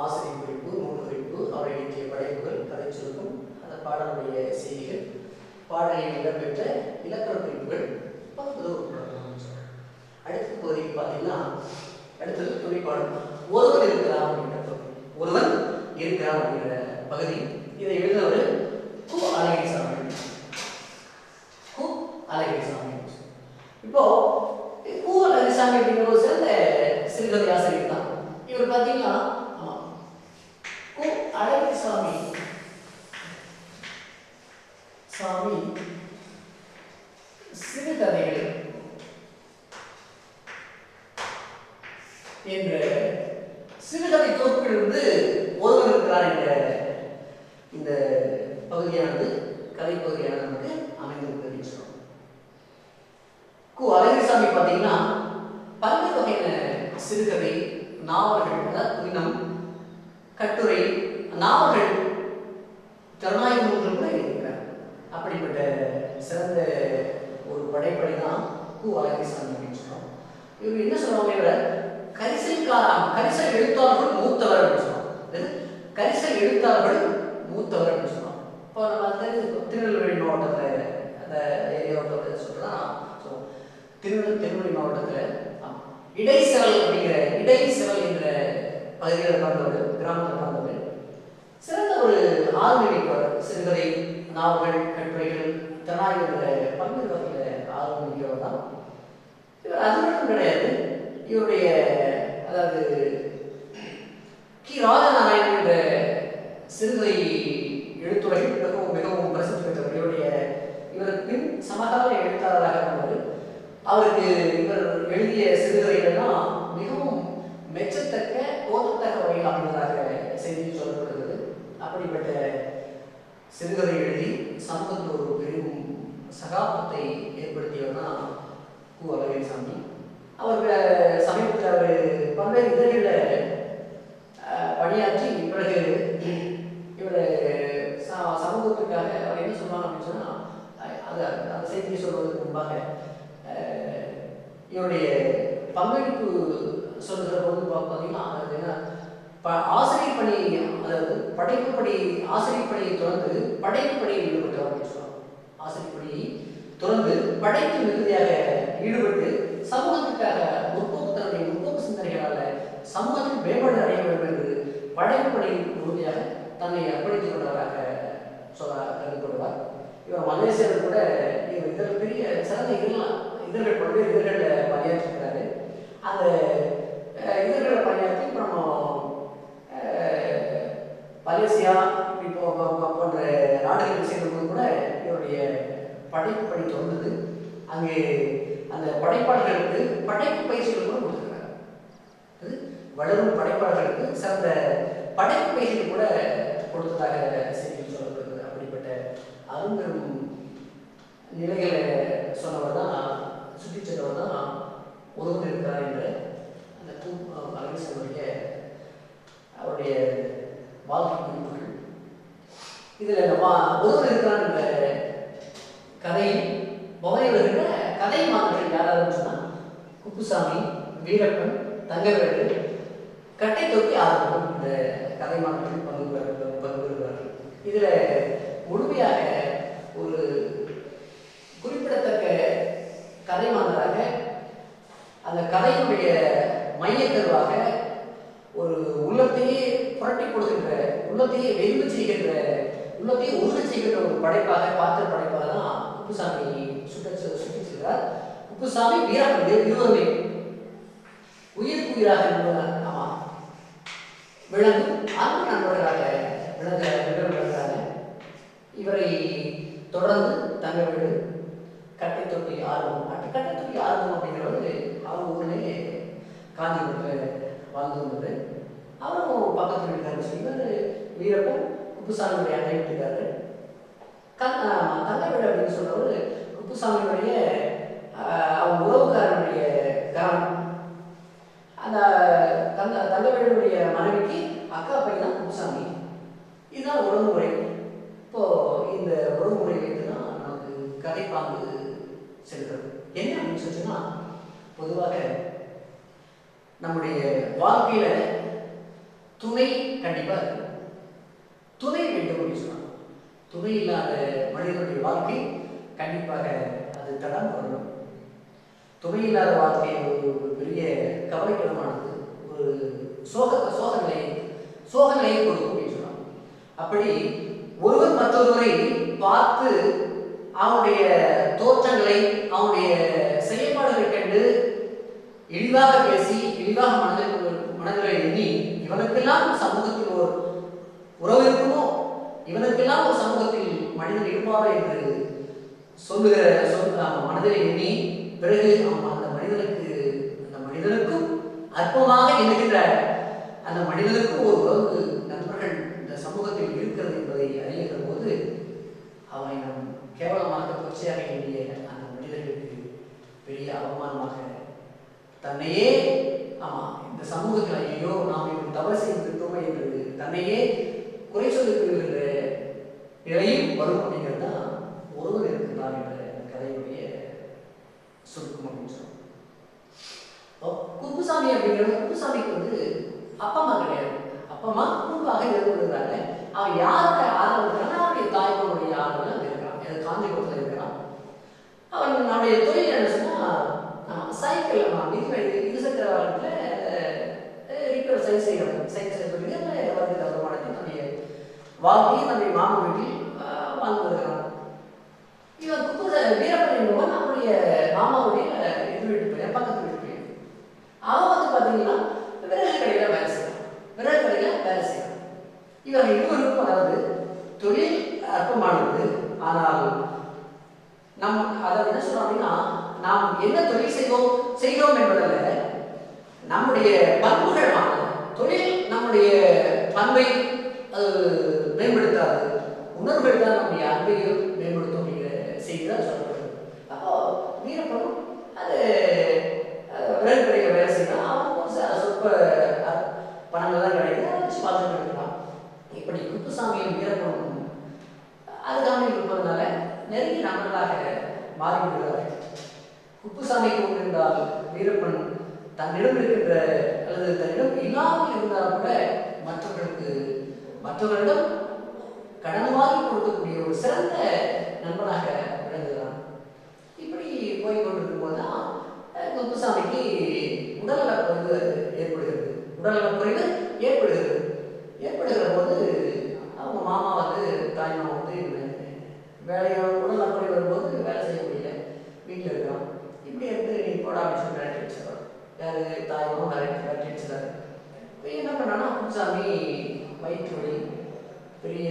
ஆசிரியர் குறிப்பு, நூல் குறிப்பு, அவரை இயற்றிய படைப்புகள், கதை சுருக்கம், அந்த பாடலுடைய செய்திகள், பாடலில் இடம்பெற்ற இலக்கண குறிப்புகள், பகுதி உறுப்புகள். அடுத்த பகுதிக்கு பார்த்தீங்கன்னா அடுத்தது துணைப்பாடு. ஒருவன் இருக்கிறான் அப்படிங்கிற பகுதி. ஒருவன் இருக்கிறான் அப்படிங்கிற பகுதி. இதை எழுதினவர் கு அழகிரிசாமி. கு அழகிரிசாமி. இப்போ கு அழகிரிசாமி அப்படிங்கிற ஒரு சிறந்த சிறுகதை ஆசிரியர் தான். இவர் பார்த்தீங்கன்னா கு அழகிரிசாமி சாமி சிறுகதைகள் என்ற சிறுகதை தொகுப்பிலிருந்து ஒருவன் இருக்கிறார் என்ற இந்த பகுதியானது கதை பகுதியானது நமக்கு அமைந்திருக்கிறது. கு அழகிரிசாமி பார்த்தீங்கன்னா பல்வேறு வகையான சிறுகதை, நாவல்கள், அதாவது புதினம், கட்டுரை, நாவல்கள், ஜனநாயக நூல்கள் கூட இருக்கிறார். அப்படிப்பட்ட சிறந்த ஒரு படைப்படை தான் கு அழகிரிசாமி அப்படின்னு சொல்றோம். இவர் என்ன சொல்லுவாங்க, கரிசல் எழுத்தாளர்கள் மூத்தவர் அப்படின்னு சொல்லுவாங்க. கரிசல் எழுத்தாளர்கள் மூத்தவர் அப்படின்னு சொல்லுவாங்க. இப்போ நம்ம திருநெல்வேலி மாவட்டத்தில் அந்த ஏரியாவோட சொல்றதான் திருநெல்வேலி மாவட்டத்தில் இடைச்செவல் அப்படிங்கிற இடைச்செவல் என்ற பகுதியில் பிறந்தவர், கிராமத்தில் பிறந்தவர். சிறந்த ஒரு ஆர்வமிக்கவர். சிறுகதை, நாவல்கள், கட்டுரைகள், ஜனநாயக பல்வேறு வகையில் ஆர்வமிக்கவர் தான் இவர். அது மட்டும் கிடையாது, இவருடைய அதாவது கி ராஜநாராயணன் என்ற சிறுகதை எழுத்துறையில் மிகவும் பிரசித்தி பெற்றவர். இவருக்கு பின் சமகால எழுத்தாளராக இருந்தவர். அவருக்கு இவர் எழுதிய சிறுகதைகள்லாம் மிகவும் மெச்சத்தக்க போற்றத்தக்க வகையில் அமைந்ததாக செய்தி சொல்லப்படுகிறது. அப்படிப்பட்ட சிறுகதை எழுதி சமூகத்தில் ஒரு பெரும் சகாப்தத்தை ஏற்படுத்தியவர் தான் கு அழகிரிசாமி. அவர் சமீபத்தில் அவர் இதழில் பணியாற்றி பிறகு இவர் சமூகத்துக்காக அவர் என்ன சொல்லுவாங்க அப்படின்னு சொன்னால், அந்த செய்தியை சொல்வதற்கு முன்பாக இவருடைய பங்களிப்பு சொல்லுகிற போது பார்த்தீங்கன்னா, அது என்ன ஆசிரியர் பணி, அதாவது படைப்பு பணி, ஆசிரியர் பணியை தொடர்ந்து படைப்பு பணியில் ஈடுபட்டவர் அப்படின்னு சொல்லுவாங்க. ஆசிரியர் பணியை தொடர்ந்து படைப்பு மிகுதியாக ஈடுபட்டு சமூகத்துக்காக தன்னுடைய முற்போக்கு சிந்தனைகளால் சமூகத்தின் மேம்பாடு அடைய வேண்டும் என்று படைப்பு பணியில் உறுதியாக தன்னை அர்ப்பணித்துக் கொண்டவராக கருதப்படுவார். இவர் மலேசியாவில் கூட இவர் இதழ் பெரிய சிறந்த இதழ்கள் பல்வேறு இதழ்களில் பணியாற்றிருக்கிறாரு. அந்த இதழ்களை பணியாற்றி அப்புறம் மலேசியா போன்ற நாடுகளுக்கு செல்லும்போது கூட இவருடைய படைப்பு பணி தொடர்ந்தது. அங்கே அந்த படைப்பாளர்களுக்கு படைப்பு பயிற்சிகள் கூட கொடுத்துருக்காங்க. அது வளரும் படைப்பாளர்களுக்கு சிறந்த படைப்பு பயிற்சிகள் கூட கொடுத்ததாக செய்தி சொல்லப்படுகிறது. அப்படிப்பட்ட அரும்பெரும் நிலைகளை சொன்னவர் தான், சுற்றி சென்றவர் தான் ஒருவர் இருக்கிறார் என்ற அந்த அலங்கேசனுடைய அவருடைய வாழ்க்கை குறிப்புகள். இதில் நம்ம ஒருவர் இருக்கிறார் என்ற கதையில் பவனியில் இருக்கிற கதை மாணவர்கள் யாராவது சொன்னால் குப்புசாமி, வீரப்பன், தங்கவேலு, கட்டை தொட்டி ஆர்வம் இந்த கதை மாணவர்கள் பங்கு பெறுவார்கள். இதில் முழுமையாக ஒரு குறிப்பிடத்தக்க கதை மாணவராக அந்த கதையினுடைய மையக்கருவாக ஒரு உள்ளத்தையே புரட்டி கொடுக்கின்ற, உள்ளத்தையே வெகுண்டு செய்கின்ற, உள்ளத்தையே உருளை செய்கின்ற ஒரு படைப்பாக, பாத்திர படைப்பாக தான் குப்புசாமி சுற்றி செல்கிறார். குப்புசாமி, வீரப்பன் இருவருமே உயிருக்கு உயிராக விளங்கும் அன்பு நண்பர்களாக விளங்குகிறாங்க. இவரை தொடர்ந்து தங்கவேலு, கட்டை தொட்டி ஆர்வம். கட்டை தொட்டி ஆர்வம் அப்படிங்கிறது அவங்க ஊரிலேயே காஞ்சிபுரத்தில் வாழ்ந்து வந்தது. அவரும் பக்கத்தில் வீட்டுக்காரர் செய்வார். வீரப்பன் குப்புசாமியுடைய அண்ணன் வீட்டுக்காரர். தங்கவேலு அப்படின்னு சொல்றவர் குப்புசாமியுடைய அவங்க உறவுக்காரனுடைய கிராமம். அந்த தங்கவேலுடைய மனைவிக்கு அக்கா பையன் தான் குப்புசாமி. இதுதான் உறவுமுறை. இப்போ இந்த உறவுமுறை வைத்து தான் நமக்கு கதை பாங்கு செல்கிறது. என்ன அப்படின்னு சொல்லிச்சுன்னா, பொதுவாக நம்முடைய வாழ்க்கையில துணை கண்டிப்பா இருக்கும். துணை வேண்டும் அப்படின்னு சொன்னாங்க. துணை இல்லாத மனிதனுடைய வாழ்க்கை கண்டிப்பாக அது தடம் வரணும். துணை இல்லாத வாழ்க்கை ஒரு பெரிய கவலைக்கிடமானது, ஒரு சோகநிலையை கொடுக்கும் அப்படின்னு சொன்னாங்க. அப்படி ஒருவர் மற்றொருவரை பார்த்து அவனுடைய தோற்றங்களை, அவனுடைய செயல்பாடுகளை கண்டு இழிவாக பேசி, இழிவாக மனதில் எண்ணி, இவனுக்கெல்லாம் சமூகத்தில் ஒரு உறவு இருக்குமோ, இவனுக்கெல்லாம் ஒரு சமூகத்தில் மனிதன் இருப்பாரோ என்று மனதில் எண்ணி பிறகு அந்த மனிதனுக்கும் அற்பமாக எண்ணுகின்ற அந்த மனிதனுக்கும் ஒரு உறவு நண்பர்கள் இந்த சமூகத்தில் இருக்கிறது என்பதை அறிகின்ற போது அவனை நாம் கேவலமாக கொச்சையாக எண்ணிய அந்த மனிதர்களுக்கு பெரிய அவமானமாக தன்னையே இந்த சமூகத்தில் ஐயோ நாம் இப்படி தவறு செய்திருக்கோமோ என்று தன்னையே குறை சொல்லிக்கொள்கின்ற நிலையும் வரும் அப்படிங்கிறது தான் ஒருவர் இருக்கிறார் என்ற கதையுடைய சுருக்கம் அப்படின்னு சொல்லுவோம். குப்புசாமி அப்படிங்கிறது, குப்புசாமிக்கு அப்பா அம்மா கிடையாது. அப்பா அம்மா குடும்பமாக இருந்து அவன் யாரோட ஆதரவு இருக்கான்னா அவனுடைய தாய்மானுடைய ஆதரவு அங்கே இருக்கிறான். காஞ்சிபுரத்தில் இருக்கிறான். அவனுடைய தொழில் என்ன சொன்னா, சைக்கிள் இருசக்கர வாகனத்தில் ரிப்பேர் சைக்கிள் சொல்லி வருகிற வருமானத்தை தன்னுடைய வாழ்க்கையை தன்னுடைய மாமன் வீட்டில் வாழ்ந்து வருகிறான். இவன் வீரப்பன் என்பவன் அவனுடைய மாமாவுடைய எதிர் வீட்டு பையன், பக்கத்து வீட்டு பையன். அவன் பார்த்தீங்கன்னா விறகு கடையில் வேலை செய்யறான். இவர்கள் இருவருக்கும் அதாவது தொழில் அற்பமானது. ஆனால் அதாவது என்ன சொல்றோம் அப்படின்னா, நாம் என்ன தொழில் செய்கிறோம் என்பதல்ல, நம்முடைய பண்புகள் மாறும். தொழில் நம்முடைய பண்பை அது மேம்படுத்தாது, உணர்வுகள் தான் நம்முடைய அன்பையும் மேம்படுத்தும் அப்படிங்கிற செய்தி தான் சொல்லப்படுது. அப்போ வீரப்பனும் அது விறகு கடையில் வேலை செய்யலாம். அவனுக்கும் சொற்ப தன்னிடம் இருக்கின்ற அல்லது தன்னிடம் இல்லாமல் இருந்தால் கூட மற்றவர்களிடம் கடன் வாங்கி கொடுக்கக்கூடிய ஒரு சிறந்த நண்பனாக விளங்குகிறான். இப்படி போய் கொண்டிருக்கும் போது தான் குப்புசாமிக்கு உடல்நலக்குறைவு ஏற்படுகிறது. ஏற்படுகிற போது அவங்க மாமா தாய்மா உடல்நலக்குறைவு வரும்போது வேலை செய்ய முடியல, வீட்டில் இருக்கிறோம். இப்படி இருந்து நீ போடா அப்படின்னு சொல்லி விரட்டி அடிச்சிடறோம். யாரு தாய்மாவும் விரட்டி அடிச்சிடாரு. இப்போ என்ன பண்ணான்னா குப்புசாமி வயிற்று வலி, பெரிய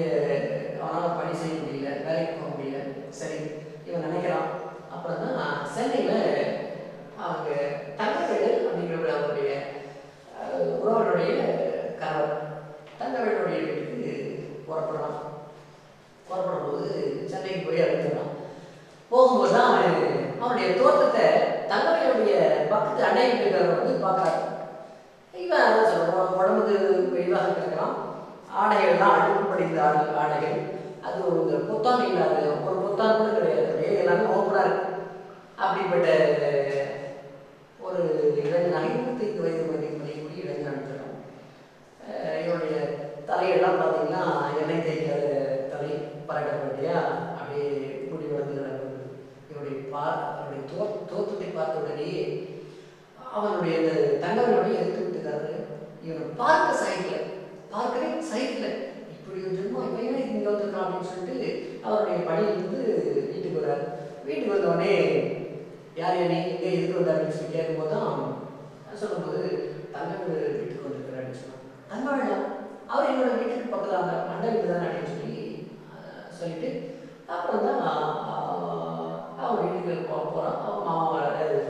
அவனால் பணி செய்ய முடியல, வேலைக்கு போக முடியல. சரி இவன் நினைக்கிறான். அப்புறம் தான் சென்னையில் அவங்க தங்கவேலு அப்படிங்கிற அவருடைய உறவனுடைய கணவர் தங்கவேலுடைய வீட்டுக்கு புறப்படும் போது சென்னைக்கு போய் அறிஞ்சிடறான். போகும்போது தான் அவனுடைய தோற்றத்தை தங்கவேலுடைய பக்கத்து அண்டை வீட்டுக்காரர் பார்க்குறாரு. இவன் அதை சொல்கிறான், உடம்புக்கு இதாக இருக்கலாம், ஆடைகள் தான் அழுக்கு படிந்த ஆடைகள், அது ஒரு புத்தாண்டு இல்லாத ஒரு புத்தாண்டு கூட கிடையாது, எல்லாமே ஓப்பனாக இருக்கு. அப்படிப்பட்ட ஒரு இளைஞனாக 25 வயது மதிக்கக்கூடிய இளைஞன் இருக்கிறான். இவனுடைய தலையெல்லாம் பார்த்தீங்கன்னா எண்ணெய் தேய்க்காத தலை, பறக்கப்பட்டியா அப்படியே முடி வளர்ந்து நடக்கிறது. இவனுடைய தோற்றத்தை பார்த்த உடனேயே அவனுடைய தங்கவனுடைய எதிர்த்து விட்டுக்காரு. இவனை பார்க்கவே சைக்கிள் இப்படி ஒரு ஜென்மம் இவனே இங்கே வந்துருக்கான் அப்படின்னு சொல்லிட்டு அவருடைய பணியிலிருந்து வீட்டுக்கு வர்றாரு. வீட்டுக்கு வந்தோடனே யார் நீ எங்கே எதுக்கு வந்த அப்படின்னு சொல்லி கேட்கும்போது தான் சொல்லும்போது தங்கவேலு வீட்டுக்கு வந்திருக்கிறார் அப்படின்னு சொன்னான். தங்கவேலா அவர் என்னோட வீட்டுக்கு பக்கத்தில் அந்த அண்டை வீடு தானே அப்படின்னு சொல்லிட்டு அப்புறம் தான் அவன் வீட்டுக்கு போகிறான். அவன் மாமா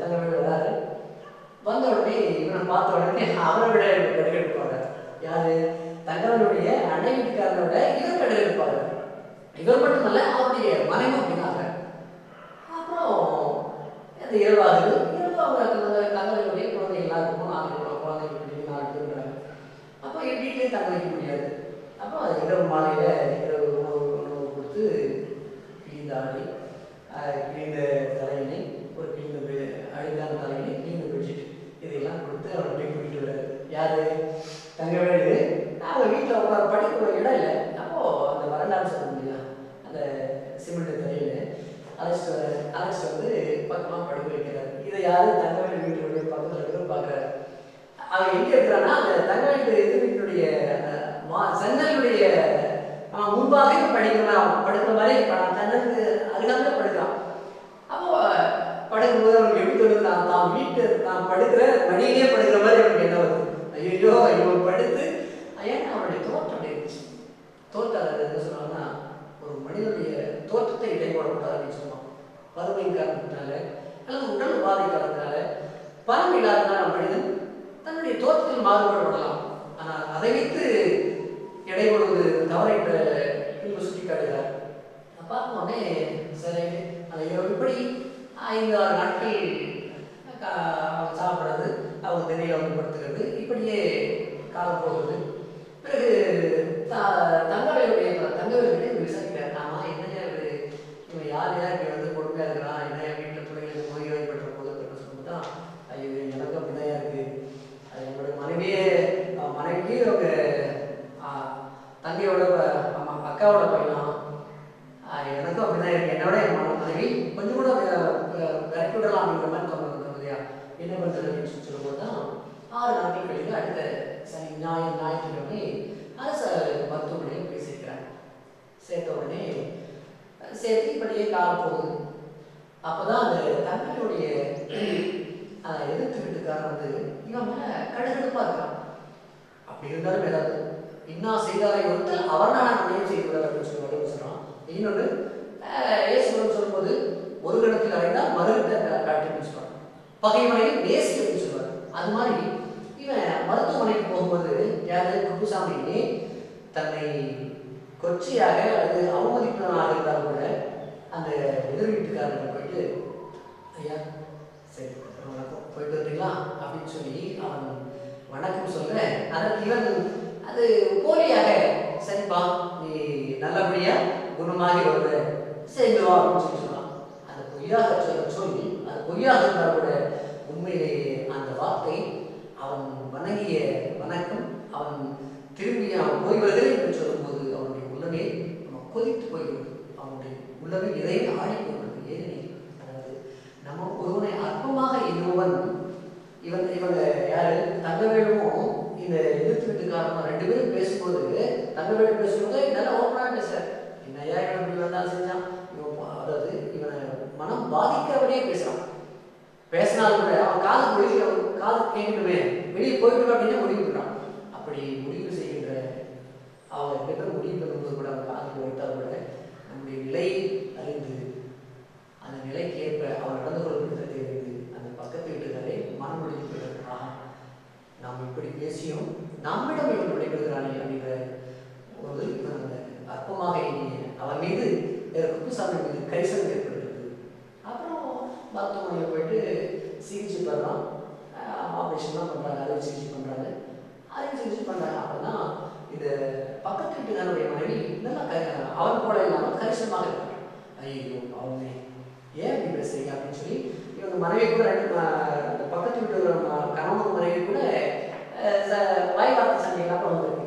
தங்கவேலு வராரு. வந்த உடனே இவனை பார்த்த உடனே அவரை விட கடுகெடுப்பாங்க. யாரு? தங்கவேலுடைய அண்டை வீட்டுக்காரனோட இவர் கடுகெடுப்பாங்க. இவர் மட்டுமல்ல, அவருடைய மனைவி அப்படின்னாங்க. அப்புறம் அந்த இரவாகுது. அவங்க தங்கவேலுடைய குழந்தைகள் எல்லாருக்கும் 4 குழந்தைகள் 4 பேர் இருக்கிறாங்க. அப்போ என் வீட்டிலே தங்க வைக்க முடியாது. அப்போ இரவு மாலையில் இரவு உணவு கொடுத்து கிழிந்த ஆடை, கிழிந்த தலையினை, ஒரு கிழிந்த அழுக்கான தலையினை, கிழிந்த பெட்ஷீட் இதையெல்லாம் கொடுத்து அவர்கிட்ட கூட்டிட்டு வர்றாரு. யாரு? தங்கவேலு. நாங்கள் வீட்டில் உட்கார படிக்கிற இடம் இல்லை. அப்போது அந்த வரண்டான்னு சொல்ல முடியா, அந்த சிமெண்ட் தலையில் அழைச்சிட்டு பக்கமாக படுக்க வைக்கிறார். இதை யாரு? தங்கவேலு வீட்டுடைய பக்கத்தில் இருக்கிற பார்க்குறாரு. அவன் எங்கே இருக்கிறான்னா அந்த தங்கவேலு எதிர் வீட்டினுடைய அந்த சென்னலுடைய முன்பாக படுக்கிற மாதிரி சென்னலுக்கு அருகாமல் படுக்கிறான். அப்போ படுக்கும்போது அவனுக்கு எப்படி தோணுது? நான் படுக்கிற மடியிலே படுக்கிற மாதிரி அவனுக்கு என்ன வருது? ஐயோ இவன் படுத்து ஏன்னா அவனுடைய தோற்றம் அப்படி இருந்துச்சு. தோற்றம் என்ன சொல்லுவாங்கன்னா, ஒரு மனிதனுடைய தோற்றத்தை இடைப்படக்கூடாது அப்படின்னு சொல்லுவான். வறுமையின் காரணத்தினால அல்லது உடல் உபாதை காரணத்தினால பலம் இல்லாதனால மனிதன் தன்னுடைய தோற்றத்தில் மாறுபாடுபடலாம். ஆனால் அதை வைத்து இடைபடுவது தவறை பின்பு சுட்டி காட்டுகிறார். பார்க்க உடனே சரி அதை இப்படி 5-6 நாட்கள் சாப்பிட்றது, அவங்க தினையில் படுத்துக்கிறது, இப்படியே காலம் போகுது. பிறகு தங்கவேலுடைய விசாரிக்கிறார். ஆமாம் என்னையா இவன் யார் இங்கே கொடுமையாக இருக்கிறான், என்னையா வீட்டில் பிள்ளைங்களுக்கு நோய் வாய்ப்பற்ற போது சொல்லும்போது தான் ஐயோ எனக்கு அப்படிதான் இருக்குது. அது என்னோட மனைவிக்கு அவங்க தங்கையோட அக்காவோட பையனா, எனக்கும் அப்படிதான் இருக்கு. என்னோட என் மனைவி கொஞ்சம் கூட விரட்டி விடலாம் அப்படிங்கிற மாதிரி தோணுதியா, என்ன பண்ணுறது அப்படின்னு சொல்லும்போது தான் 6 நாட்கள் கழித்து அடுத்த சனி ஞாயிற்றுக்கிழமை அரசு மருத்துவமனையில் போய் சேர்க்கிறாங்க. சேர்த்த உடனே சேர்த்து இப்படியே காலம் போகுது. அப்போதான் அந்த தங்கனுடைய எதிர்த்து வீட்டுக்காரன் இவன் மேலே கடுகடுப்பாக இருக்கான். அப்படி இருந்தாலும் ஏதாவது இன்னா செய்தாரை ஒருத்தர் அவர் நான் நினைவு செய்கிறார் அப்படின்னு சொல்லி சொல்கிறான். இன்னொன்று ஏசுவன் சொல்லும்போது ஒரு கணத்தில் அடைந்தால் மறுகிட்ட காட்டுன்னு சொல்கிறான். பகைவனை நேசி அப்படின்னு சொல்லுவார். அது மாதிரி இவன் மருத்துவமனைக்கு போகும்போது யாரு? குப்புசாமி தன்னை கொச்சையாக அல்லது அவமதிப்பதாக இருந்தால் கூட அந்த எதிர் வீட்டுக்காரங்க போயிட்டு ஐயா சரி வணக்கம் போயிட்டு வரீங்களா அப்படின்னு சொல்லி அவன் வணக்கம் சொல்ல, அதற்கு இவன் அது போலியாக சரிப்பா நீ நல்லபடியா குணமாகி வருவ சேர்ந்துவா அப்படின்னு சொல்லி சொன்னான். அந்த பொய்யாக சொல்லி அது பொய்யாக இருந்தால் கூட உண்மையிலேயே அந்த வார்த்தை அவன் வணங்கிய வணக்கம், அவன் திரும்பி அவன் போய் வருகிறேன் என்று சொல்லும்போது அவனுடைய உள்ளமே கொதித்து போய்விடும். அவனுடைய உள்ளமே எதையுமே ஆடி போகிறது. ஏனெனில் அதாவது நம்ம ஒருவனை அற்பமாக எண்ணுவன் இவங்க யாரு தங்கவேலுவும் இந்த எதிர்த்து வீட்டுக்காரமா 2 பேரும் பேசும்போது தங்கவேலு பேசும்போது நல்லா ஓப்பனாக பேசுறாரு. என்னையா இவன் இப்படி வந்தாலும் செஞ்சான், அதாவது இவனை மனம் பாதிக்கிறவனே பேசுறான். பேசினாலும் கூட அவன் காது கேட்கணுமே, வெளியே போயிட்டு அப்படின்னு முடிவு பண்ணுறான். அப்படி முடிவு செய்கின்ற அவன் 2 பேரும் முடிவு பண்ணும்போது கூட அவன் காது வைத்தால் கூட நம்முடைய நிலையை அறிந்து அந்த நிலைக்கு ஏற்ப அவன் நடந்து கொள்கின்றதை அறிந்து அந்த பக்கத்து வீட்டுக்காரே மனம் முடிவு பெறுகிறான். நாம் இப்படி பேசியும் நம்மிடம் இவன் விடைபெறுகிறானே அப்படின்ற ஒரு இவன் அந்த அற்பமாக எண்ணிய அவன் மீது குப்புசாமி மீது கரிசனம் ஏற்படுகிறது. அப்புறம் மருத்துவமனையில் போயிட்டு சிகிச்சை பெறலாம், ஆப்ரேஷன்லாம் பண்ணுறாங்க, அறுவை சிகிச்சை பண்ணுறாங்க, அறுவை சிகிச்சை பண்ணுறாங்க. அப்படின்னா இந்த பக்கத்து வீட்டுக்காரனுடைய மனைவி நல்லா அவன் போல இல்லாமல் கரிசனமாக இருக்காங்க. ஐயோ அவங்க ஏன் இப்படி பேசுறீங்க அப்படின்னு சொல்லி இவங்க மனைவி கூட அந்த பக்கத்து வீட்டு கணவன் மனைவி கூட வாய் வார்த்தை சண்டையெல்லாம் வந்திருக்கு.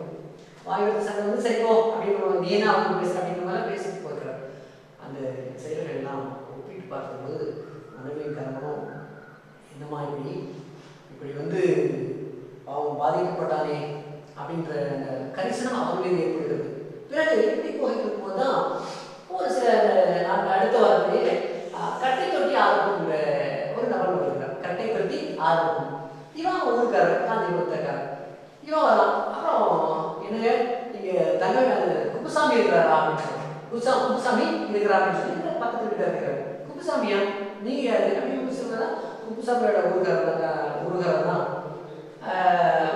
வாய் வார்த்தை சண்டை வந்து சரிப்போ அப்படின்னு நீ என்ன அவங்க பேசுற அப்படின்ற மாதிரி பேசிட்டு போயிருக்கிறார். அந்த செயல்கள் எல்லாம் ஒப்பிட்டு பார்க்கும்போது மனைவியின் கணவனும் என்னம்மா இப்படி வந்து அவன் பாதிக்கப்பட்டானே அப்படின்ற அந்த கரிசனம் அவன் மீது ஏற்படுகிறது. பிறகு எப்படி போயிட்டு இருக்கும்போது தான் ஒரு சில அடுத்த வாரத்திலே கட்டை தொட்டி ஆரம்பிக்கிற ஒரு நபர் வருகிறார். கட்டை தொட்டி ஆரம்பம் இவன் ஊருக்காரர், காஞ்சிபுரத்துக்காரர். இவன் வரலாம். அப்புறம் என்னங்க நீங்க குப்புசாமி இருக்கிறாரா அப்படின்னு சொல்லி குப்புசாமி இருக்கிறா அப்படின்னு சொல்லி பக்கத்து வீட்டுக்காரர் இருக்கிறாரு. குப்புசாமியா நீங்க யாரு அப்படின்னு சொல்றதா? குப்புசாமியோட ஊருக்காரர் தான்.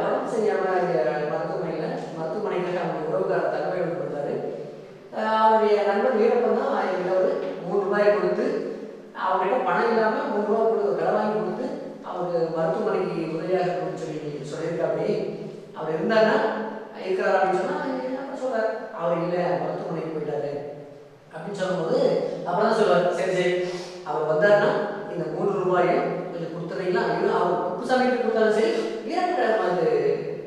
உடம்பு சரியான மருத்துவமனைக்காக அவங்க உறவுக்காரர் தகவல் கொடுத்தாரு. அவருடைய நண்பர் வீரப்பன் தான் என்கிட்ட ஒரு 3 ரூபாய் கொடுத்து அவங்ககிட்ட பணம் இல்லாமல் 3 ரூபா கொடுத்து கடை வாங்கி கொடுத்து அவருக்கு மருத்துவமனைக்கு உதவியாக சொல்லியிருக்காப்படி. அவர் இருந்தாருன்னா இருக்கிறார் அப்படின்னு சொன்னால் என்ன சொல்றார், அவர் இல்லை மருத்துவமனைக்கு போயிட்டாரு அப்படின்னு சொல்லும்போது அப்புறம் தான் சொல்லுவார், சரி சரி அவர் வந்தாருன்னா இந்த 3 ரூபாயும் கொஞ்சம் கொடுத்துறீங்களா? அவர் குப்புசாமிக்கு கொடுத்தாலும் சரி, வீரப்பன் அது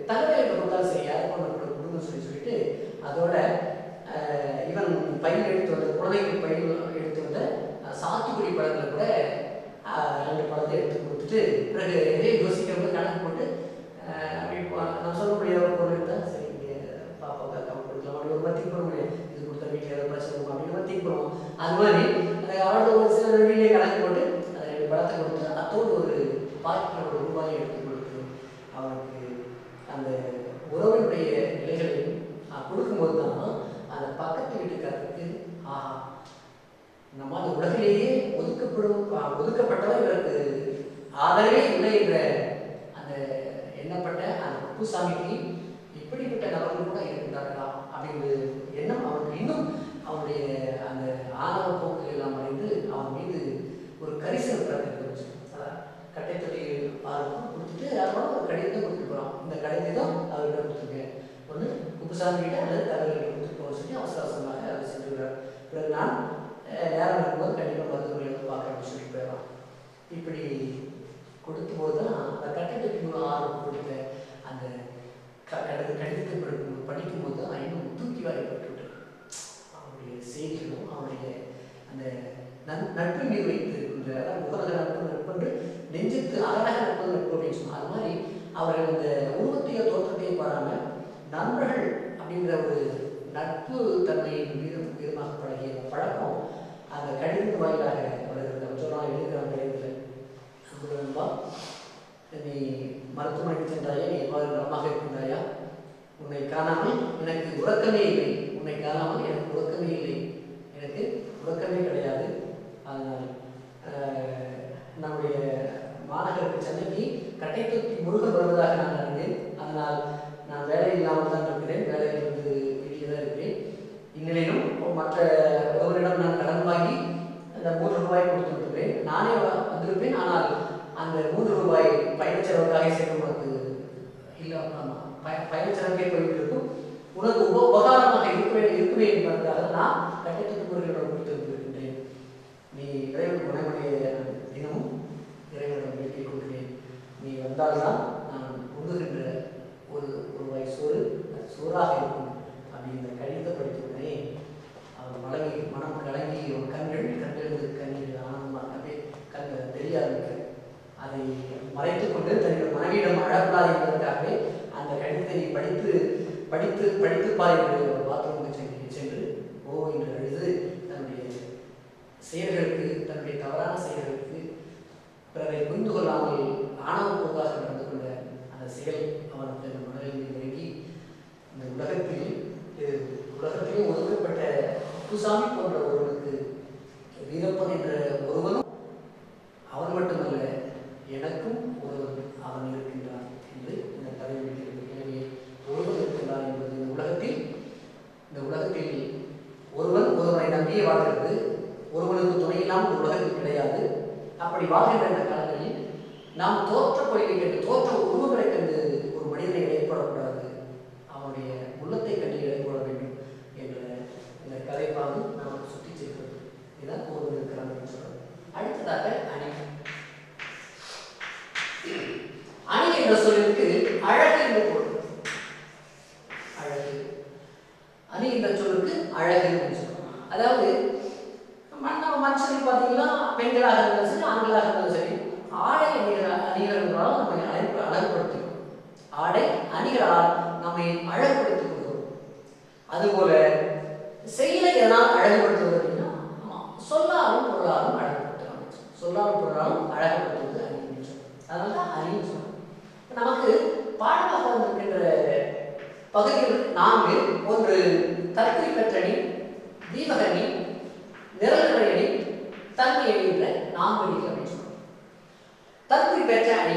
தகவலுக்கு கொடுத்தாலும் சரி, யாருக்கு கொடுங்கன்னு சொல்லிட்டு அதோட இவன் பையன் எடுத்து வந்த குழந்தைகள் பையன் எடுத்து வந்த சாத்துக்குடி பழங்களை கூட 2 பழத்தை எடுத்து கொடுத்துட்டு பிறகு எதையும் யோசிக்கிறவங்க கணக்கு போட்டு அப்படி நான் சொல்ல முடியாத ஒரு பொருள் எடுத்தால் சரி இங்கே பாப்பாவுக்கு அக்காவுக்கு கொடுக்கலாம் அப்படி ஒரு மத்திக்கு போட முடியாது, இது கொடுத்த வீட்டில் ஏதாவது பிரச்சனை இருக்கும் அப்படின்னு மத்திக்கு போடுவோம். அது மாதிரி அவரோட ஒரு சில வீட்டிலே கணக்கு போட்டு அதை 2 பழத்தை கொடுத்து அத்தோடு ஒரு பாக்கெட்டில் ஒரு ரூபாயை எடுத்து கொடுத்து அவனுக்கு அந்த உறவினுடைய நிலைகளையும் கொடுக்கும்போது தான் அந்த பக்கத்து வீட்டுக்காரருக்கு ஆஹா நம்ம அந்த உலகிலேயே ஒதுக்கப்பட்டவர் இவருக்கு ஆதரவே இல்லை என்ற அந்த எண்ணப்பட்ட அந்த குப்புசாமிக்கு இப்படிப்பட்ட நபர்கள் கூட இருக்கின்றார்களா அப்படிங்கிற எண்ணம் அவனுக்கு இன்னும் அவனுடைய அந்த ஆணவ போக்குகள் எல்லாம் அறிந்து அவன் மீது ஒரு கரிசனம் பிறகு கட்டை தொட்டி ஆரம்பம் கொடுத்துட்டு அதோட ஒரு கடிதத்தை கொடுத்துட்டு போகிறான். இந்த கடிதத்தை தான் அவர்கிட்ட கொடுத்துருக்கேன், ஒன்று குப்புசாமி கிட்ட அல்லது தலைவர்கிட்ட கொடுத்துட்டு போக சொல்லி அவசர அவசரமாக அதை சென்றுவிடுறார். பிறகு நான் நேரம் இருக்கும்போது கண்டிப்பாக மருத்துவர்களை வந்து பார்க்குறேன்னு சொல்லி போயிடலாம். இப்படி கொடுத்த போது தான் அந்த கட்டை தொட்டி மூலம் ஆர்வம் கொடுத்த அந்த கடிதத்தை படிக்கும்போது தான் இன்னும் தூக்கி வாரிப்பட்டு அவனுடைய செய்திகளும் அவனுடைய அந்த நட்பு மீது வைத்து இருக்கின்ற முகநக நட்பு நெஞ்சித்து அழகாக நட்பு நட்பு அப்படின்னு சொன்னார். அது மாதிரி அவர்கள் அந்த உருவத்தையோ தோற்றத்தையும் பாராமல் நண்பர்கள் அப்படிங்கிற ஒரு நட்பு தன்மையின் விதமாக பழகிய பழக்கம் அந்த கடிதத்து வாயிலாக வருகிறது. சொன்னால் எழுதுகிறான் கடிதத்தில், நண்பா நீ மருத்துவமனைக்கு சென்றாயா, நீ எவ்வாறு நலமாக இருக்கின்றாயா, உன்னை காணாமல் எனக்கு உறக்கமே இல்லை, உன்னை காணாமல் எனக்கு உறக்கமே இல்லை, எனக்கு உறக்கமே கிடையாது. அதனால் நம்முடைய மாநகருக்கு சென்னைக்கு கட்டை தொட்டி முருகன் வருவதாக நான் அறிந்தேன். அதனால் நான் வேலை இல்லாமல் தான் இருக்கிறேன், வேலையிலிருந்து வீட்டில் தான் இருக்கிறேன். இந்நிலையிலும் மற்ற ஒருவரிடம் நான் கடன் வாங்கி அந்த 3 ரூபாய் கொடுத்துருக்கிறேன். நானே வந்திருப்பேன், ஆனால் அந்த 3 ரூபாய் பயணச் செலவுக்காக சேர்த்து உனக்கு இல்லை, பயணச் செலவுக்கே போய்விட்டு இருக்கும், உனக்கு உபகாரமாக இருக்குமே என்பதற்காக நான் கட்டத்துக்கு முறைகளோடு கொடுத்திருக்கின்றேன். நீ இறைவன் உணவுடைய தினமும் இறைவனிடம் வேண்டிக் கொள்கிறேன், நீ வந்தால்தான் நான் உண்ணுகின்ற ஒரு ஒரு வாய் சோறு சோறாக இருக்கும் அப்படிங்கிற கடிதத்தை படித்தவுடனே அவர் மனம் கலங்கி ஒரு கண்டெழுந்து கண்ணீர் ஆனந்தமாக அப்படியே தெரிய ஆரம்பிக்க அதை மறைத்து கொண்டு தன்னுடைய மனைவியிடம் அழக்கூடாது என்பதற்காகவே அந்த கடிதத்தை படித்து படித்து படித்துப்பார் என்று பாத்ரூமுக்கு சென்று ஓ என்று அழுது தன்னுடைய செயல்களுக்கு தன்னுடைய தவறான செயல்களுக்கு பிறரை புரிந்து கொள்ளாமல் ஆணவப்போக்காக நடந்து கொண்ட அந்த செயல் அவனுக்கு அந்த மனதில் இறங்கி இந்த உலகத்திலே ஒதுக்கப்பட்ட குப்புசாமி போன்ற ஒருவனுக்கு வீரப்பன் என்ற ஒருவனும் அவன் மட்டுமல்ல எனக்கும் ஒருவன் அவன் இருக்கின்றான் என்று இந்த கதை முடிக்கிறது. எனவே ஒருவன் இருக்கின்றான் என்பது இந்த உலகத்தில் ஒருவனை நம்பியே வாழ்கிறது. ஒருவனுக்கு துணை இல்லாமல் உலகத்தில் கிடையாது. அப்படி வாழ்கின்ற இந்த காலங்களில் நாம் தோற்ற பொழிவை கண்டு தோற்ற உருவங்களை கண்டு ஒரு மனிதனை இடைப்படக்கூடாது, அவனுடைய உள்ளத்தை கண்டு இடைப்பட வேண்டும் என்ற இந்த கதைப்பாடு நமக்கு சுற்றி செல்கிறது. இதுதான் ஒருவன் இருக்கிறான் என்று சொல்றோம். அடுத்ததாக அணி. அணி என்ற சொல்லுக்கு அழகு என்று பொருள். அழகு அணி என்ற சொல்லுக்கு அழகு என்று சொல்றோம். அதாவது நம்ம மனுஷனுக்கு பார்த்தீங்கன்னா பெண்களாக இருந்தாலும் சரி ஆண்களாக இருந்தாலும் சரி ஆடை அணிகளால் நம்மை அழகுபடுத்திக்கிறோம். ஆடை அணிகளால் நம்மை அழகுபடுத்திக் கொள்கிறோம். அதுபோல செயலை எதனால் அழகுபடுத்துவது அப்படின்னா சொல்லாலும் பொருளாலும் அழகுபடுத்தலாம். சொல்லாலும் பொருளாலும் அழகுபடுத்துவது அணி. அதனால தான் அணின்னு சொல்றோம். நமக்கு பாடமாக வந்திருக்கின்ற பகுதிகள் 4. ஒன்று தற்கொலை பெற்றணி, தீபகணி, நிரல்நிலை அணி, தன்மை அணி என்ற 4 அணிகள் அப்படின்னு சொல்றோம். தற்கொலை பெற்ற அணி